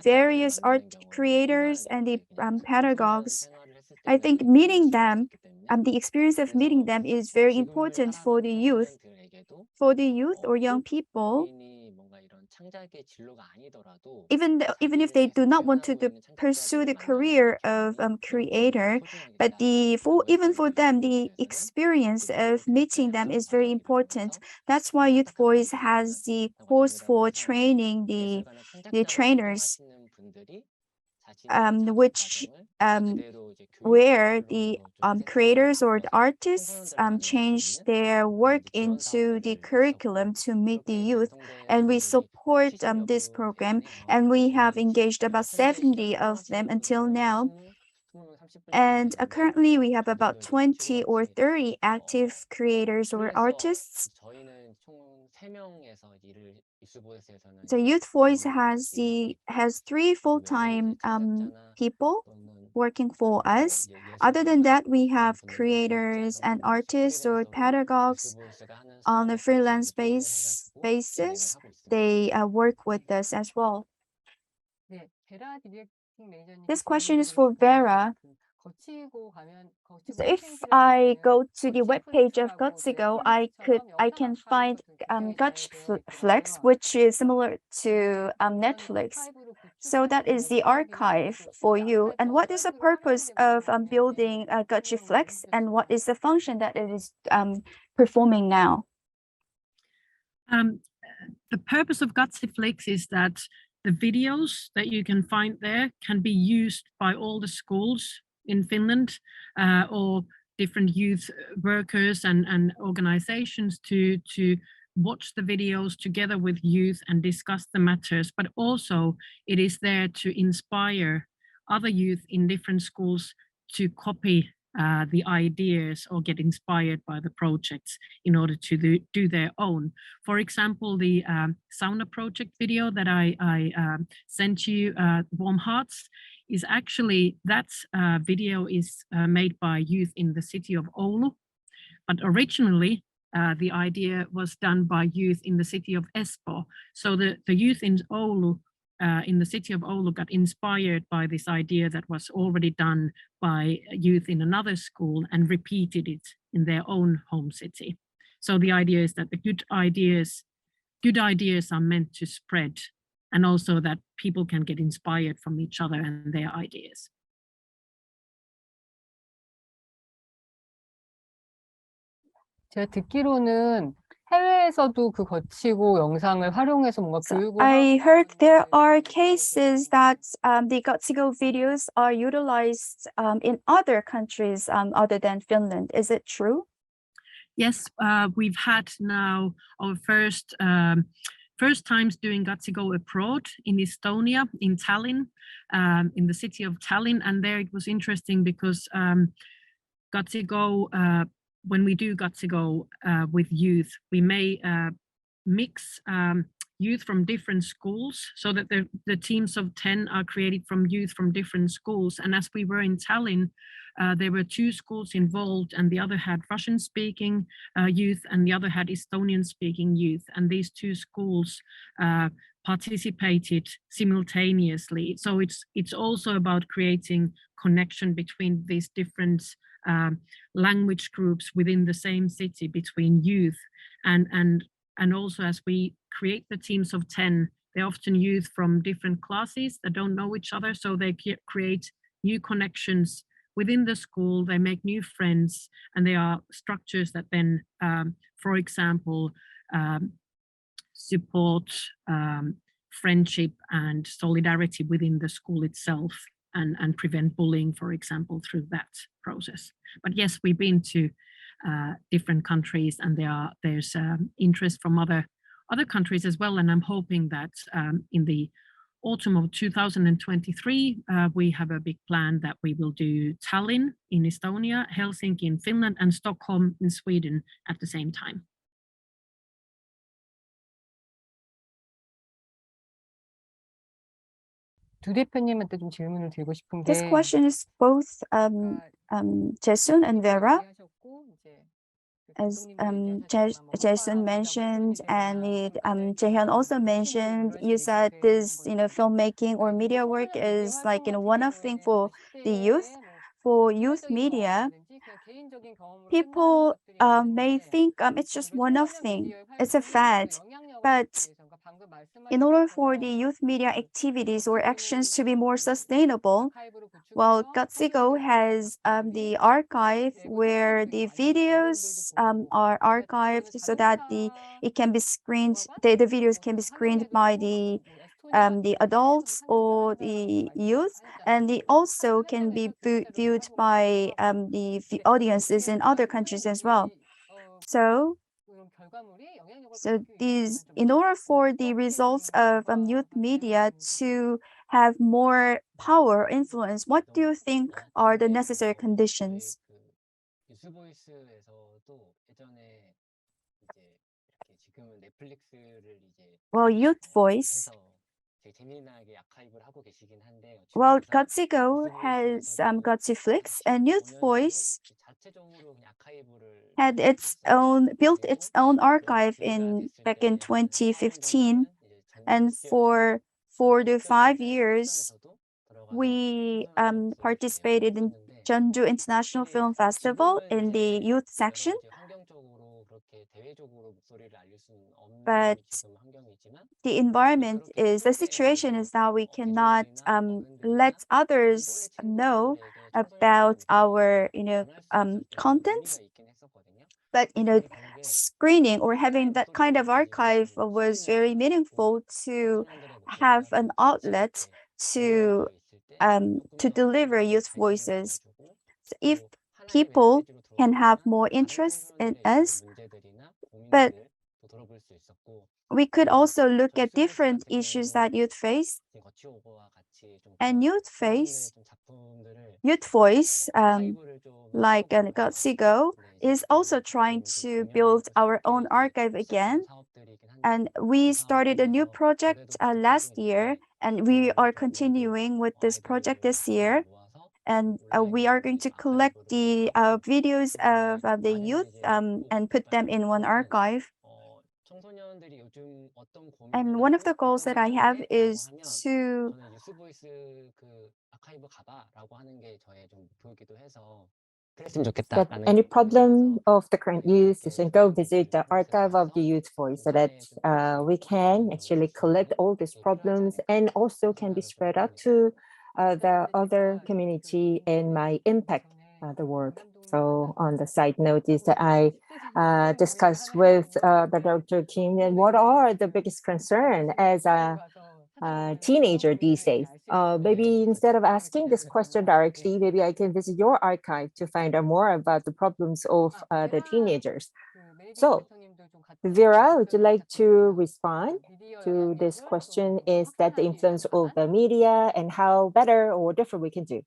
Speaker 2: various art creators and the pedagogues. I think meeting them, the experience of meeting them is very important for the youth. For the youth or young people, even if they do not want to pursue the career of creator, but even for them, the experience of meeting them is very important. That's why Youth Voice has the course for training the trainers, where the creators or the artists change their work into the curriculum to meet the youth, and we support this program, and we have engaged about 70 of them until now. And currently we have about 20 or 30 active creators or artists. So Youth Voice has 3 full-time people working for us. Other than that, we have creators and artists or pedagogues on a freelance basis. They work with us as well. This question is for Vera. So if I go to the webpage of GOTSIGO, I can find GOTFlix, which is similar to Netflix. So that is the archive for you. And what is the purpose of building GOTFlix, and what is the function that it is performing now?
Speaker 3: The purpose of GOTSIFlix is that the videos that you can find there can be used by all the schools in Finland or different youth workers and organizations to watch the videos together with youth and discuss the matters, but also it is there to inspire other youth in different schools to copy the ideas or get inspired by the projects in order to do their own. For example, the sauna project video that I sent you, Warm Hearts, is actually, that video is made by youth in the city of Oulu, but originally the idea was done by youth in the city of Espoo. So the youth in Oulu, in the city of Oulu, got inspired by this idea that was already done by youth in another school and repeated it in their own home city. So the idea is that the good ideas are meant to spread, and also that people can get inspired from each other and their ideas.
Speaker 1: 제가 듣기로는 해외에서도 그 거치고 영상을 활용해서 뭔가
Speaker 2: So
Speaker 1: 교육을
Speaker 2: I
Speaker 1: 하고
Speaker 2: heard there are cases that the Gatsigo videos are utilized in other countries other than Finland. Is it true?
Speaker 3: Yes, we've had now our first times doing Gatsigo abroad in Estonia, in Tallinn, in the city of Tallinn. And there it was interesting because Gatsigo, when we do Gatsigo with youth, we may mix youth from different schools, so that the teams of 10 are created from youth from different schools. And as we were in Tallinn, there were 2 schools involved, and the other had Russian-speaking youth, and the other had Estonian-speaking youth. And these 2 schools participated simultaneously. So it's also about creating connection between these different language groups within the same city, between youth, and also as we create the teams of 10, they're often youth from different classes that don't know each other, so they create new connections within the school, they make new friends, and there are structures that then, for example, support friendship and solidarity within the school itself, and prevent bullying, for example, through that process. But yes, we've been to different countries, and there's interest from other countries as well. And I'm hoping that in the autumn of 2023, we have a big plan that we will do Tallinn in Estonia, Helsinki in Finland, and Stockholm in Sweden at the same time.
Speaker 1: 두 대표님한테 좀 질문을 드리고 싶은
Speaker 2: This
Speaker 1: 게
Speaker 2: question is both Jaesun and Vera. As Jason mentioned, and Jaehyun also mentioned, you said this, filmmaking or media work is like, one-off thing for the youth. For youth media, people may think it's just one-off thing. It's a fad. But in order for the youth media activities or actions to be more sustainable, well, Gatsigo has the archive where the videos are archived so that it can be screened. The videos can be screened by the adults or the youth, and they also can be viewed by the audiences in other countries as well. So these, in order for the results of youth media to have more power, influence, what do you think are the necessary conditions? Well, Youth Voice. Well, Gatsigo has Gatsiflix, and Youth Voice had built its own archive back in 2015, and for 4 to 5 years, we participated in Jeonju International Film Festival in the youth section. But the situation is that we cannot let others know about our content. But screening or having that kind of archive was very meaningful to have an outlet to deliver youth voices. So if people can have more interest in us, but
Speaker 5: 볼 수 있었고
Speaker 2: we could also look at different issues that youth face,
Speaker 5: 거치오버와 같이 좀
Speaker 2: and youth
Speaker 5: 사람들의
Speaker 2: face,
Speaker 5: 좀 작품들을
Speaker 2: youth voice,
Speaker 5: 아카이브를 좀
Speaker 2: like
Speaker 5: 해보고자
Speaker 2: Gotsigo,
Speaker 5: 네,
Speaker 2: is also trying to build our own archive again. And we started a new project last year, and we are continuing with this project this year. And we are going to collect the videos of the youth and put them in one archive.
Speaker 5: 청소년들이 요즘 어떤
Speaker 2: And
Speaker 5: 고민을
Speaker 2: one of
Speaker 5: 하고
Speaker 2: the goals that I have
Speaker 5: 있다고
Speaker 2: is
Speaker 5: 하면
Speaker 2: to
Speaker 5: 저는 유스보이스 그 아카이브 가봐라고 하는 게 저의 좀 목표이기도 해서 그랬으면
Speaker 4: that
Speaker 5: 좋겠다라는
Speaker 4: any
Speaker 5: 생각이
Speaker 4: problem
Speaker 5: 들어서
Speaker 4: of the current youth is and go visit the archive of the youth voice so that we can actually collect all these problems and also can be spread out to the other community and might impact the world. So on the side note is that I discussed with the Dr. Kim and what are the biggest concern as a teenager these days. Maybe instead of asking this question directly, maybe I can visit your archive to find out more about the problems of the teenagers. So, Vera, would you like to respond to this question? Is that the influence of the media and how better or different we can do?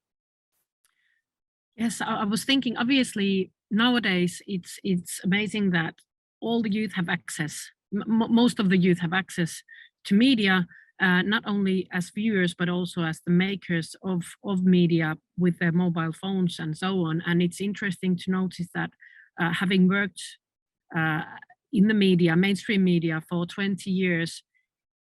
Speaker 3: Yes, I was thinking, obviously, nowadays it's amazing that all the youth have access, most of the youth have access to media, not only as viewers, but also as the makers of media with their mobile phones and so on. And it's interesting to notice that having worked in the media, mainstream media for 20 years,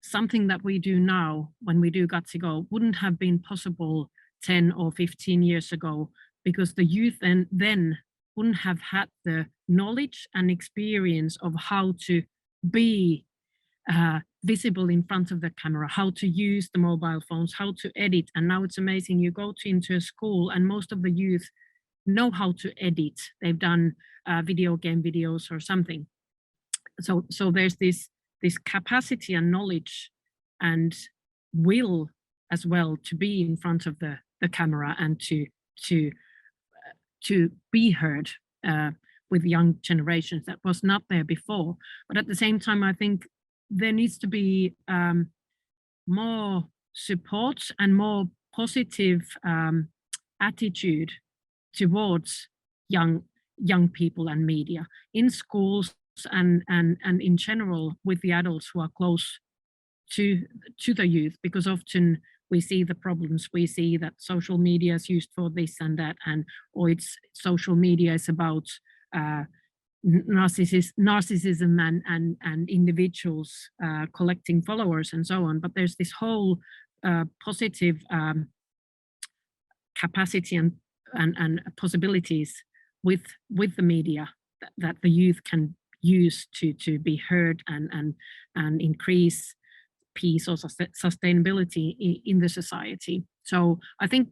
Speaker 3: something that we do now when we do Gatsigo wouldn't have been possible 10 or 15 years ago, because the youth then wouldn't have had the knowledge and experience of how to be visible in front of the camera, how to use the mobile phones, how to edit. And now it's amazing. You go into a school and most of the youth know how to edit. They've done video game videos or something. So there's this capacity and knowledge and will as well to be in front of the camera and to be heard with young generations that was not there before. But at the same time, I think there needs to be more support and more positive attitude towards young people and media in schools and in general with the adults who are close to the youth, because often we see the problems. We see that social media is used for this and that, or it's social media is about narcissism and individuals collecting followers and so on. But there's this whole positive capacity and possibilities with the media that the youth can use to be heard and increase peace or sustainability in the society. So I think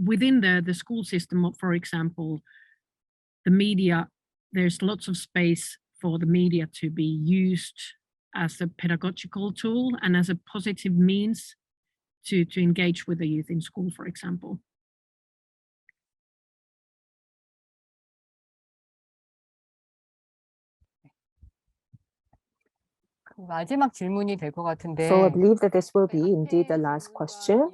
Speaker 3: within the school system, for example, the media, there's lots of space for the media to be used as a pedagogical tool and as a positive means to engage with the youth in school, for example.
Speaker 1: 마지막 질문이 될 것 같은데.
Speaker 4: So I believe that this will be indeed the last question.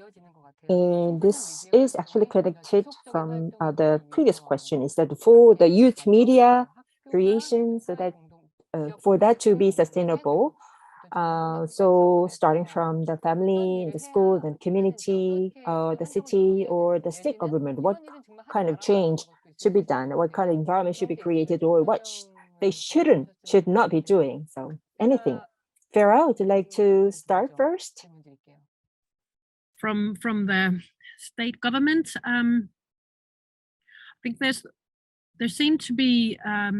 Speaker 4: And this is actually connected from the previous question, is that for the youth media creation, so that for that to be sustainable, so starting from the family, the school, the community, the city, or the state government, what kind of change should be done, what kind of environment should be created, or what they should not be doing. So anything. Farah, would you like to start first?
Speaker 3: From the state government, I think there seemed to be a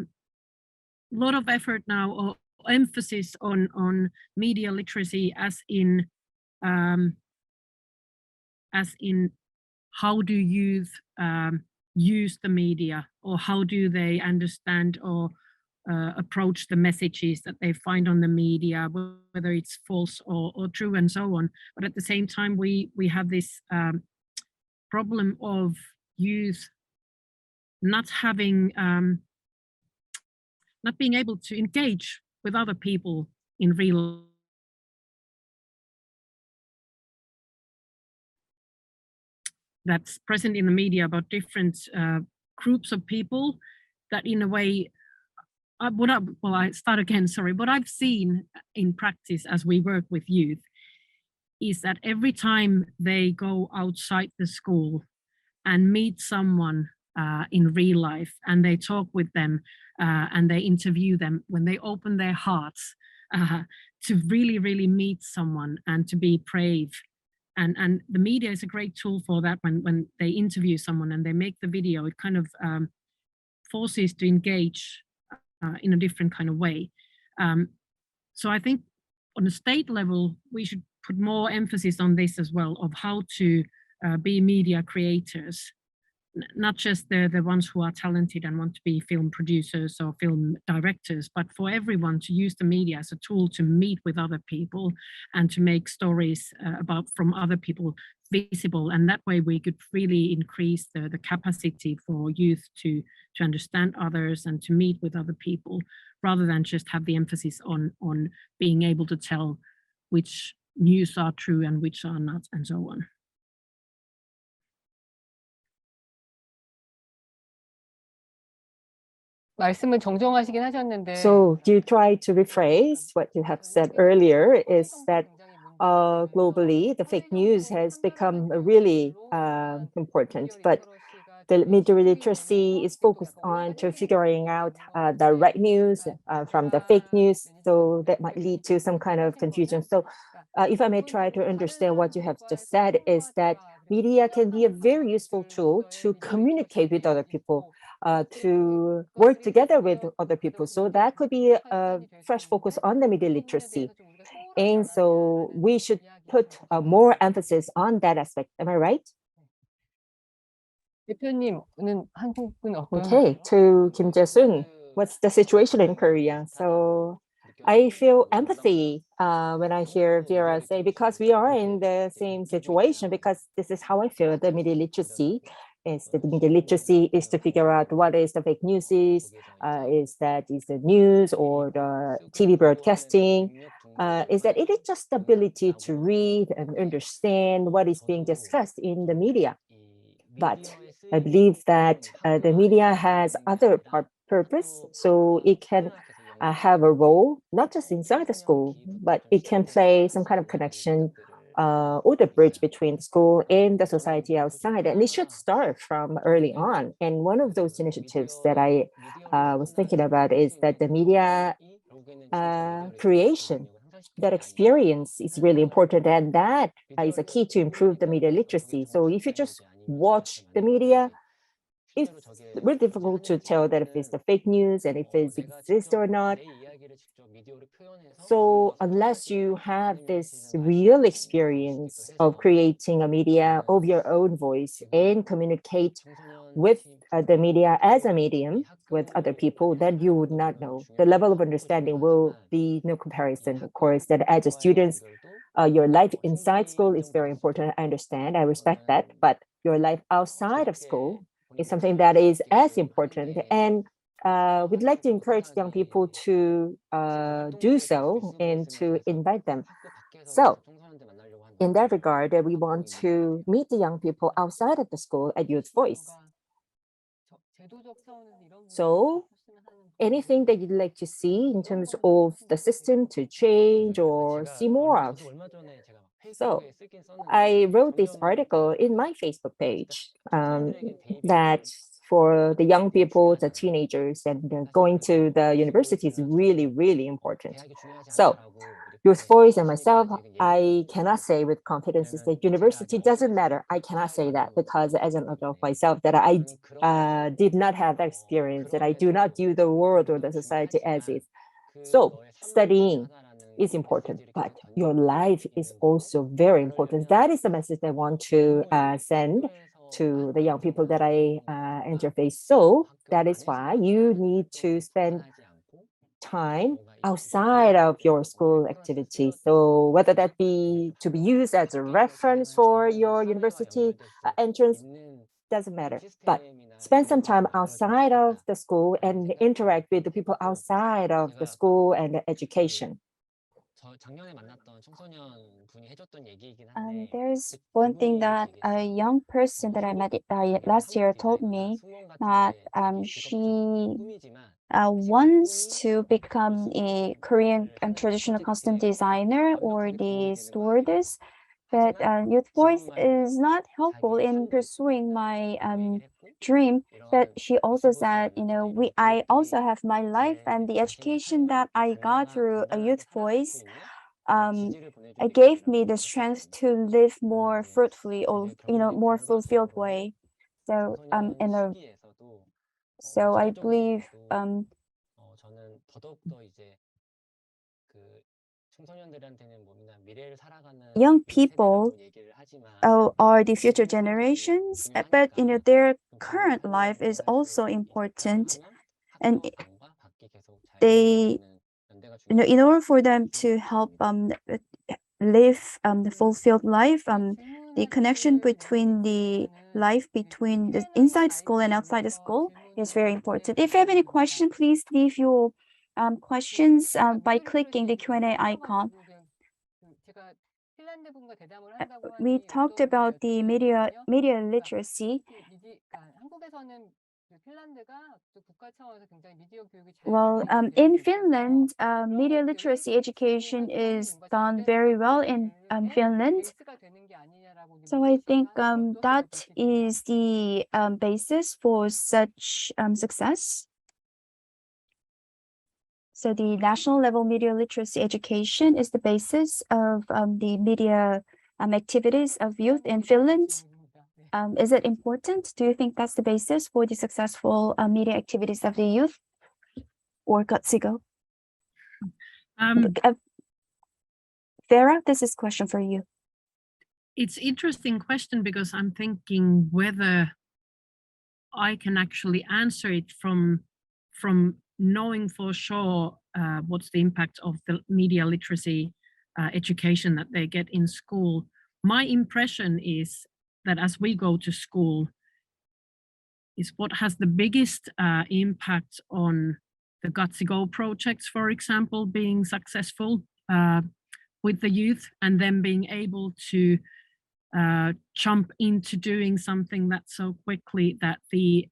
Speaker 3: lot of effort now, or emphasis on media literacy, as in how do youth use the media, or how do they understand or approach the messages that they find on the media, whether it's false or true and so on. But at the same time, we have this problem of youth not having not being able to engage with other people in real that's present in the media about different groups of people that in a way I start again, sorry. What I've seen in practice as we work with youth is that every time they go outside the school and meet someone in real life and they talk with them and they interview them, when they open their hearts to really, really meet someone and to be brave. And the media is a great tool for that when they interview someone and they make the video, it kind of forces to engage in a different kind of way. So I think on a state level, we should put more emphasis on this as well, of how to be media creators, not just the ones who are talented and want to be film producers or film directors, but for everyone to use the media as a tool to meet with other people and to make stories from other people visible. And that way we could really increase the capacity for youth to understand others and to meet with other people, rather than just have the emphasis on being able to tell which news are true and which are not, and so on.
Speaker 1: 말씀을 정정하시긴 하셨는데.
Speaker 4: So you try to rephrase what you have said earlier is that globally, the fake news has become really important, but the media literacy is focused on to figuring out the right news from the fake news. So that might lead to some kind of confusion. So if I may try to understand what you have just said is that media can be a very useful tool to communicate with other people, to work together with other people. So that could be a fresh focus on the media literacy. And so we should put more emphasis on that aspect. Am I right?
Speaker 1: 대표님은 한국은
Speaker 4: Okay, to Kim Jae-sung, what's the situation in Korea? So I feel empathy when I hear Vera say, because we are in the same situation, because this is how I feel the media literacy is. The media literacy is to figure out what is the fake news is the news or the TV broadcasting, is that it is just the ability to read and understand what is being discussed in the media. But I believe that the media has other purpose, so it can have a role, not just inside the school, but it can play some kind of connection or the bridge between school and the society outside. And it should start from early on. And one of those initiatives that I was thinking about is that the media creation, that experience is really important. And that is a key to improve the media literacy. So if you just watch the media, it's very difficult to tell that if it's the fake news and if it exists or not. So unless you have this real experience of creating a media of your own voice and communicate with the media as a medium with other people, then you would not know. The level of understanding will be no comparison. Of course, that as a student, your life inside school is very important. I understand, I respect that, but your life outside of school is something that is as important. And we'd like to encourage young people to do so and to invite them. So in that regard, we want to meet the young people outside of the school at Youth Voice. So anything that you'd like to see in terms of the system to change or see more of. So I wrote this article in my Facebook page that for the young people, the teenagers, and going to the university is really, really important. So Youth Voice and myself, I cannot say with confidence is that university doesn't matter. I cannot say that because as an adult myself, that I did not have that experience, and I do not view the world or the society as is. So studying is important, but your life is also very important. That is the message I want to send to the young people that I interface. So that is why you need to spend time outside of your school activity. So whether that be to be used as a reference for your university entrance, doesn't matter. But spend some time outside of the school and interact with the people outside of the school and the education.
Speaker 5: 작년에 만났던 청소년 분이 해줬던 얘기이긴 한데
Speaker 2: There's one thing that a young person that I met last year told me that she wants to become a Korean traditional costume designer or the stewardess, but Youth Voice is not helpful in pursuing my dream. But she also said, I also have my life and the education that I got through a Youth Voice. It gave me the strength to live more fruitfully or more fulfilled way. So so I believe
Speaker 5: 저는 더더욱더 이제 그 청소년들한테는 뭐냐 미래를 살아가는
Speaker 2: young people
Speaker 5: 얘기를 하지만
Speaker 2: are the future generations, but their current life is also important, and they in order for them to help live the fulfilled life, the connection between the life between the inside school and outside the school is very important. If you have any question, please leave your questions by clicking the Q&A icon. We talked about the media literacy. Well, in Finland, media literacy education is done very well in Finland. So I think that is the basis for such success. So the national level media literacy education is the basis of the media activities of youth in Finland. Is it important? Do you think that's the basis for the successful media activities of the youth? Or Gutsigo? Vera, this is a question for you.
Speaker 3: It's interesting question because I'm thinking whether I can actually answer it from knowing for sure what's the impact of the media literacy education that they get in school. My impression is that as we go to school is what has the biggest impact on the Gutsigo projects, for example, being successful with the youth and then being able to jump into doing something that so quickly that the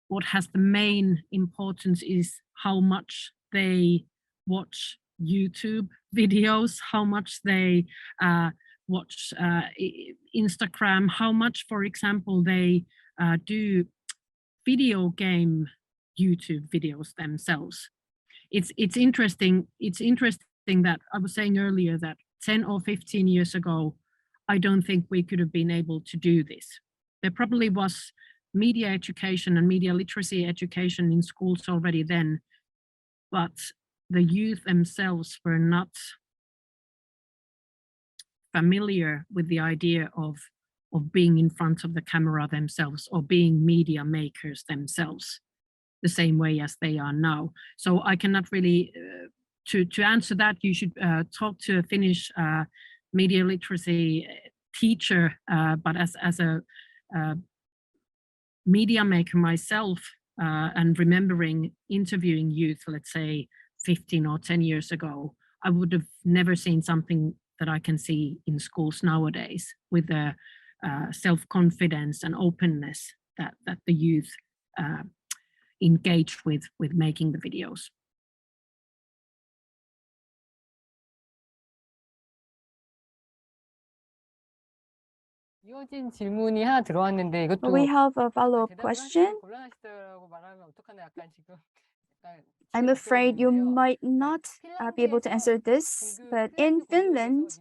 Speaker 3: what has the main importance is how much they watch YouTube videos, how much they watch Instagram, how much, for example, they do video game YouTube videos themselves. It's interesting. It's interesting that I was saying earlier that 10 or 15 years ago, I don't think we could have been able to do this. There probably was media education and media literacy education in schools already then, but the youth themselves were not familiar with the idea of being in front of the camera themselves or being media makers themselves the same way as they are now. So I cannot really, to answer that, you should talk to a Finnish media literacy teacher, but as a media maker myself and remembering interviewing youth, let's say 15 or 10 years ago, I would have never seen something that I can see in schools nowadays with the self-confidence and openness that the youth engage with making the videos.
Speaker 1: 이어진 질문이 하나 들어왔는데 이것도
Speaker 2: We have a follow-up question.
Speaker 1: 곤란하시더라고 말하면 어떡하나 약간 지금
Speaker 2: I'm afraid you might not be able to answer this, but in Finland,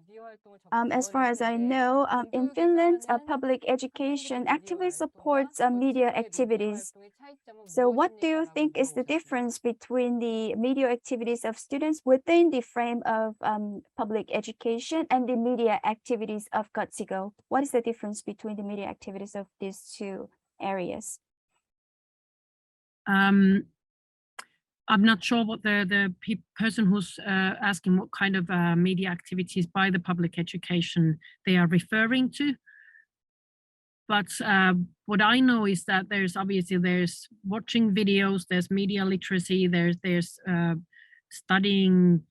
Speaker 2: as far as I know, in Finland, public education actively supports media activities. So what do you think is the difference between the media activities of students within the frame of public education and the media activities of Gutsigo? What is the difference between the media activities of these two areas?
Speaker 3: I'm not sure what the person who's asking what kind of media activities by the public education they are referring to. But what I know is that there's watching videos, there's media literacy, there's studying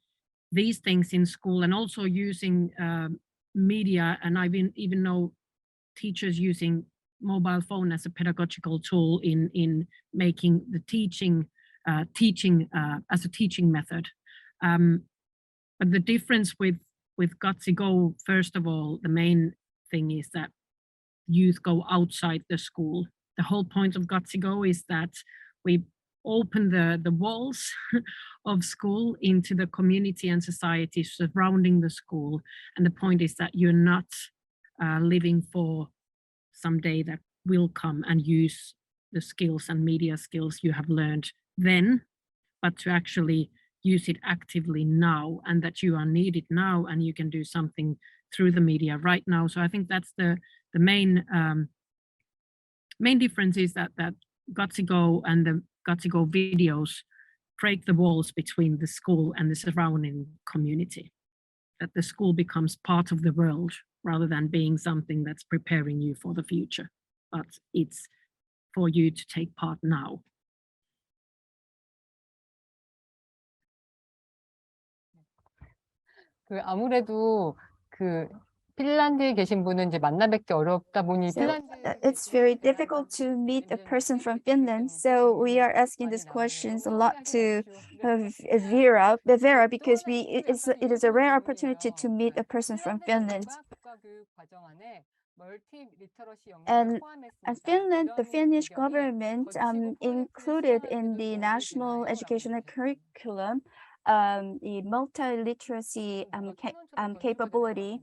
Speaker 3: these things in school, and also using media. And I even know teachers using mobile phone as a pedagogical tool in making the teaching as a teaching method. But the difference with Gutsy Go, first of all, the main thing is that youth go outside the school. The whole point of Gutsy Go is that we open the walls of school into the community and society surrounding the school. And the point is that you're not living for some day that will come and use the skills and media skills you have learned then, but to actually use it actively now, and that you are needed now and you can do something through the media right now. So I think that's the main difference, is that Gutsy Go and the Gutsy Go videos break the walls between the school and the surrounding community, that the school becomes part of the world rather than being something that's preparing you for the future, but it's for you to take part now.
Speaker 1: 그 아무래도 그 핀란드에 계신 분은 이제 만나 뵙기 어렵다 보니
Speaker 2: So it's very difficult to meet a person from Finland. So we are asking these questions a lot to Vera, because it is a rare opportunity to meet a person from Finland. And Finland, the Finnish government included in the national educational curriculum the multi-literacy capability.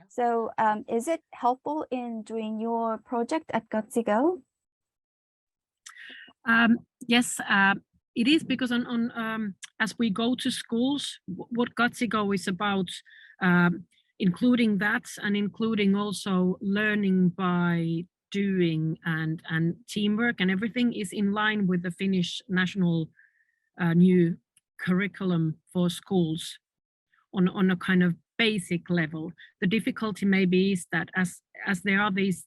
Speaker 2: So is it helpful in doing your project at Gutsy Go?
Speaker 3: Yes, it is, because on as we go to schools, what Gutsy Go is about, including that, and including also learning by doing and teamwork, and everything is in line with the Finnish national new curriculum for schools on a kind of basic level. The difficulty maybe is that as there are these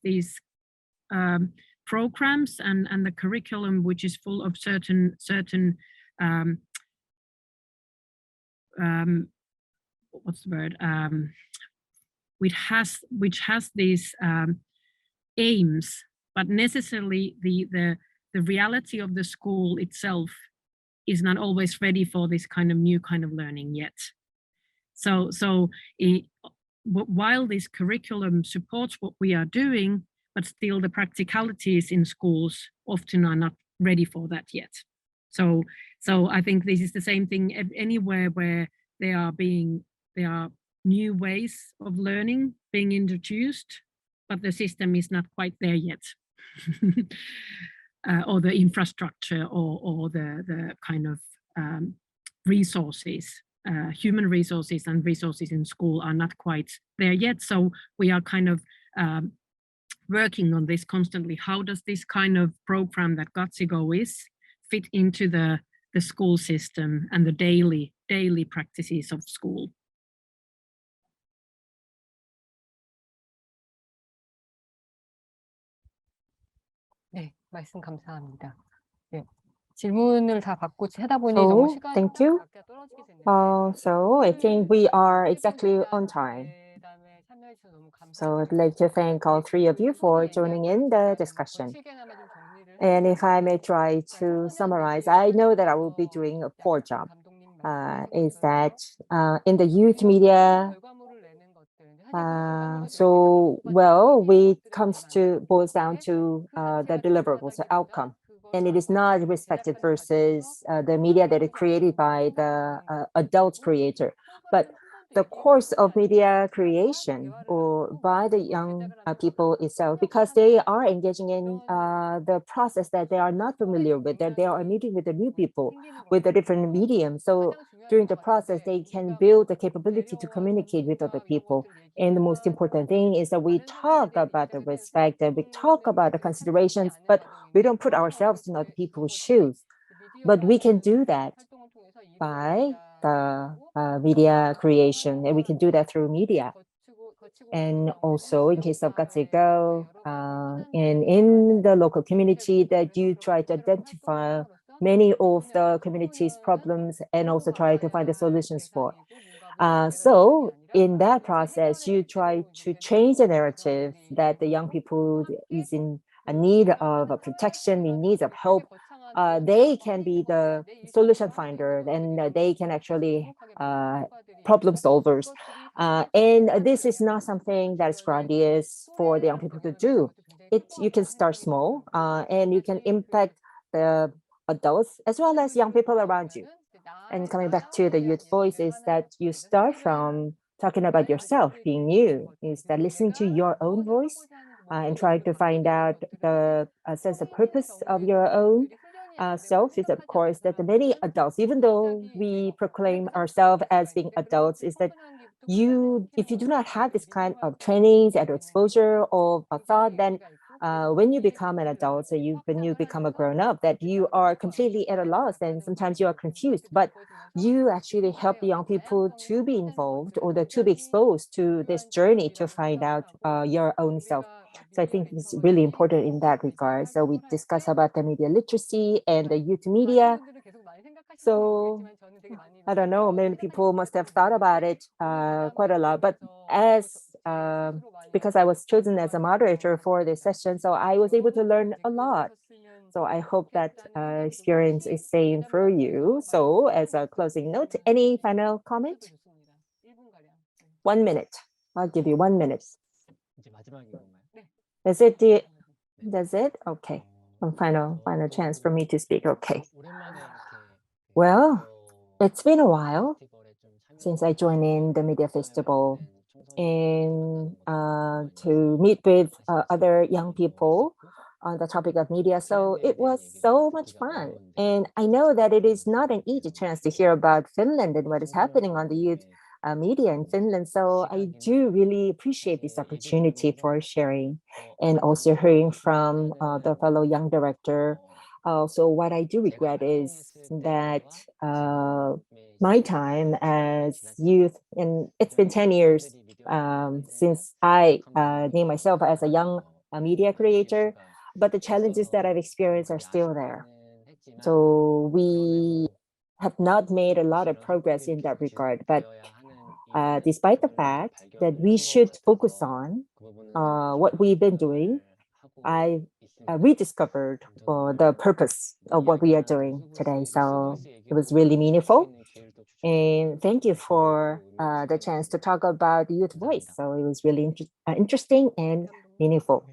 Speaker 3: programs and the curriculum which is full of certain what's the word, which has these aims, but necessarily the reality of the school itself is not always ready for this kind of new kind of learning yet. So while this curriculum supports what we are doing, but still the practicalities in schools often are not ready for that yet. So I think this is the same thing anywhere where there are new ways of learning being introduced, but the system is not quite there yet. Or the infrastructure or the kind of resources, human resources and resources in school are not quite there yet. So we are kind of working on this constantly. How does this kind of program that Gutsy Go is fit into the school system and the daily practices of school?
Speaker 1: 네, 말씀 감사합니다. 네, 질문을 다 받고 하다 보니 너무
Speaker 4: So,
Speaker 1: 시간이
Speaker 4: thank you.
Speaker 1: 각각 떨어지게 됐는데
Speaker 4: So I think we are exactly on time.
Speaker 1: 대담에 참여해 주셔서 너무
Speaker 4: So I'd
Speaker 1: 감사합니다.
Speaker 4: like to thank all three of you for joining in the discussion.
Speaker 1: 거칠게나마 좀 정리를
Speaker 4: And if I may
Speaker 1: 해드리면
Speaker 4: try to summarize, I know that I will be doing a poor job. Is that in the youth media, so well, boils down to the deliverables, the outcome, and it is not respected versus the media that is created by the adult creator, but the course of media creation or by the young people itself, because they are engaging in the process that they are not familiar with, that they are meeting with the new people with a different medium. So during the process, they can build the capability to communicate with other people. And the most important thing is that we talk about the respect and we talk about the considerations, but we don't put ourselves in other people's shoes. But we can do that by the media creation, and we can do that through media. And also in case of Gatsego, and in the local community, that you try to identify many of the community's problems and also try to find the solutions for. So in that process, you try to change the narrative that the young people is in a need of a protection, in need of help. They can be the solution finder, and they can actually problem solvers. And this is not something that is grandiose for the young people to do. You can start small, and you can impact the adults as well as young people around you. And coming back to the youth voice is that you start from talking about yourself, being you, is that listening to your own voice and trying to find out the sense of purpose of your own self is, of course, that the many adults, even though we proclaim ourselves as being adults, is that if you do not have this kind of trainings and exposure of a thought, then when you become an adult, so when you become a grown-up, that you are completely at a loss and sometimes you are confused, but you actually help the young people to be involved or to be exposed to this journey to find out your own self. So I think it's really important in that regard. So we discuss about the media literacy and the youth media. So I don't know, many people must have thought about it quite a lot, but because I was chosen as a moderator for this session, so I was able to learn a lot. So I hope that experience is same for you. So as a closing note, any final comment? 1 minute. I'll give you 1 minute. Is it that's it? Okay. One final chance for me to speak. Okay. Well, it's been a while since I joined in the media festival and to meet with other young people on the topic of media. So it was so much fun. And I know that it is not an easy chance to hear about Finland and what is happening on the youth media in Finland. So I do really appreciate this opportunity for sharing and also hearing from the fellow young director. So what I do regret is that my time as youth, and it's been 10 years since I named myself as a young media creator, but the challenges that I've experienced are still there. So we have not made a lot of progress in that regard, but despite the fact that we should focus on what we've been doing, I rediscovered the purpose of what we are doing today. So it was really meaningful. And thank you for the chance to talk about the youth voice. So it was really interesting and meaningful.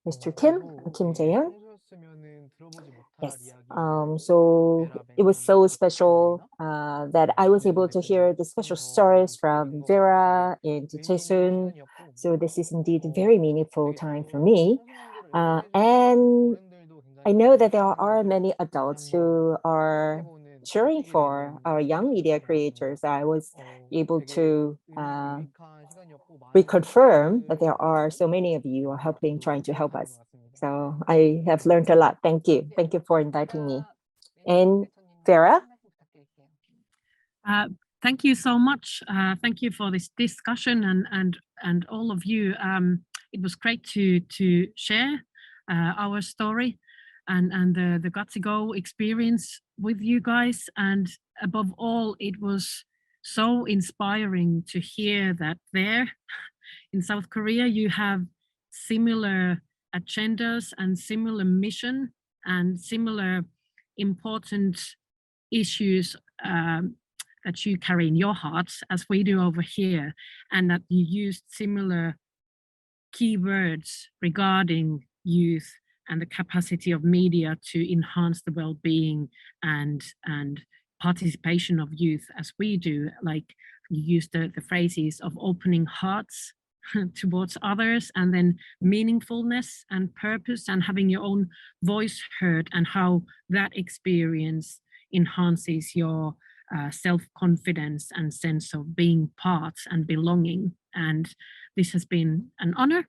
Speaker 4: Mr. Kim Jae-young. Yes. So it was so special that I was able to hear the special stories from Vera and Jae-sun. So this is indeed a very meaningful time for me. And I know that there are many adults who are cheering for our young media creators. I was able to reconfirm that there are so many of you are trying to help us. So I have learned a lot. Thank you. Thank you for inviting me. And Vera?
Speaker 3: Thank you so much. Thank you for this discussion and all of you. It was great to share our story and the Gatsego experience with you guys. And above all, it was so inspiring to hear that there in South Korea, you have similar agendas and similar mission and similar important issues that you carry in your hearts as we do over here, and that you used similar keywords regarding youth and the capacity of media to enhance the well-being and participation of youth as we do. Like you use the phrases of opening hearts towards others, and then meaningfulness and purpose and having your own voice heard, and how that experience enhances your self-confidence and sense of being part and belonging. And this has been an honor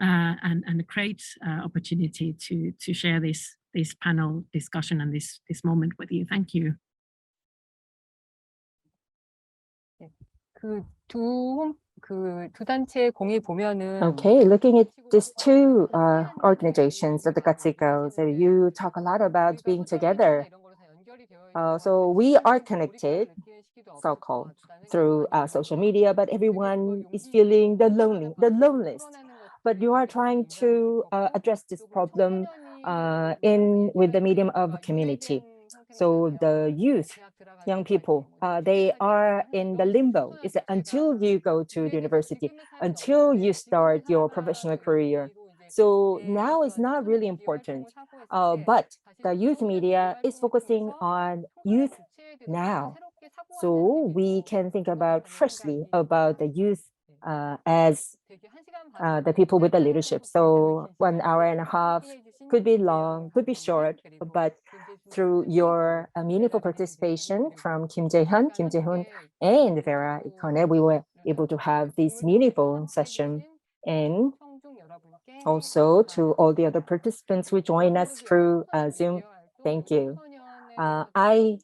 Speaker 3: and a great opportunity to share this panel discussion and this moment with you. Thank you.
Speaker 1: 그 두 그 두 단체 공이 보면은
Speaker 4: Okay, looking at these two organizations at the Gatsiko, so you talk a lot about being together. So we are connected, so-called, through social media, but everyone is feeling the loneliness. But you are trying to address this problem with the medium of community. So the youth, young people, they are in the limbo. It's until you go to the university, until you start your professional career. So now it's not really important, but the youth media is focusing on youth now. So we can think about freshly about the youth as the people with the leadership. So 1 hour and a half could be long, could be short, but through your meaningful participation from Kim Jae-hyun, Kim Jae-hoon, and Vera Ikone, we were able to have this meaningful session. And also to all the other participants who join us through Zoom, thank you. I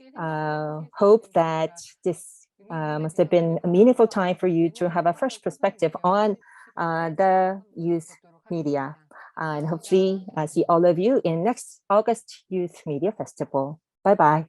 Speaker 4: hope that this must have been a meaningful time for you to have a fresh perspective on the youth media. And hopefully see all of you in next August Youth Media Festival. Bye-bye.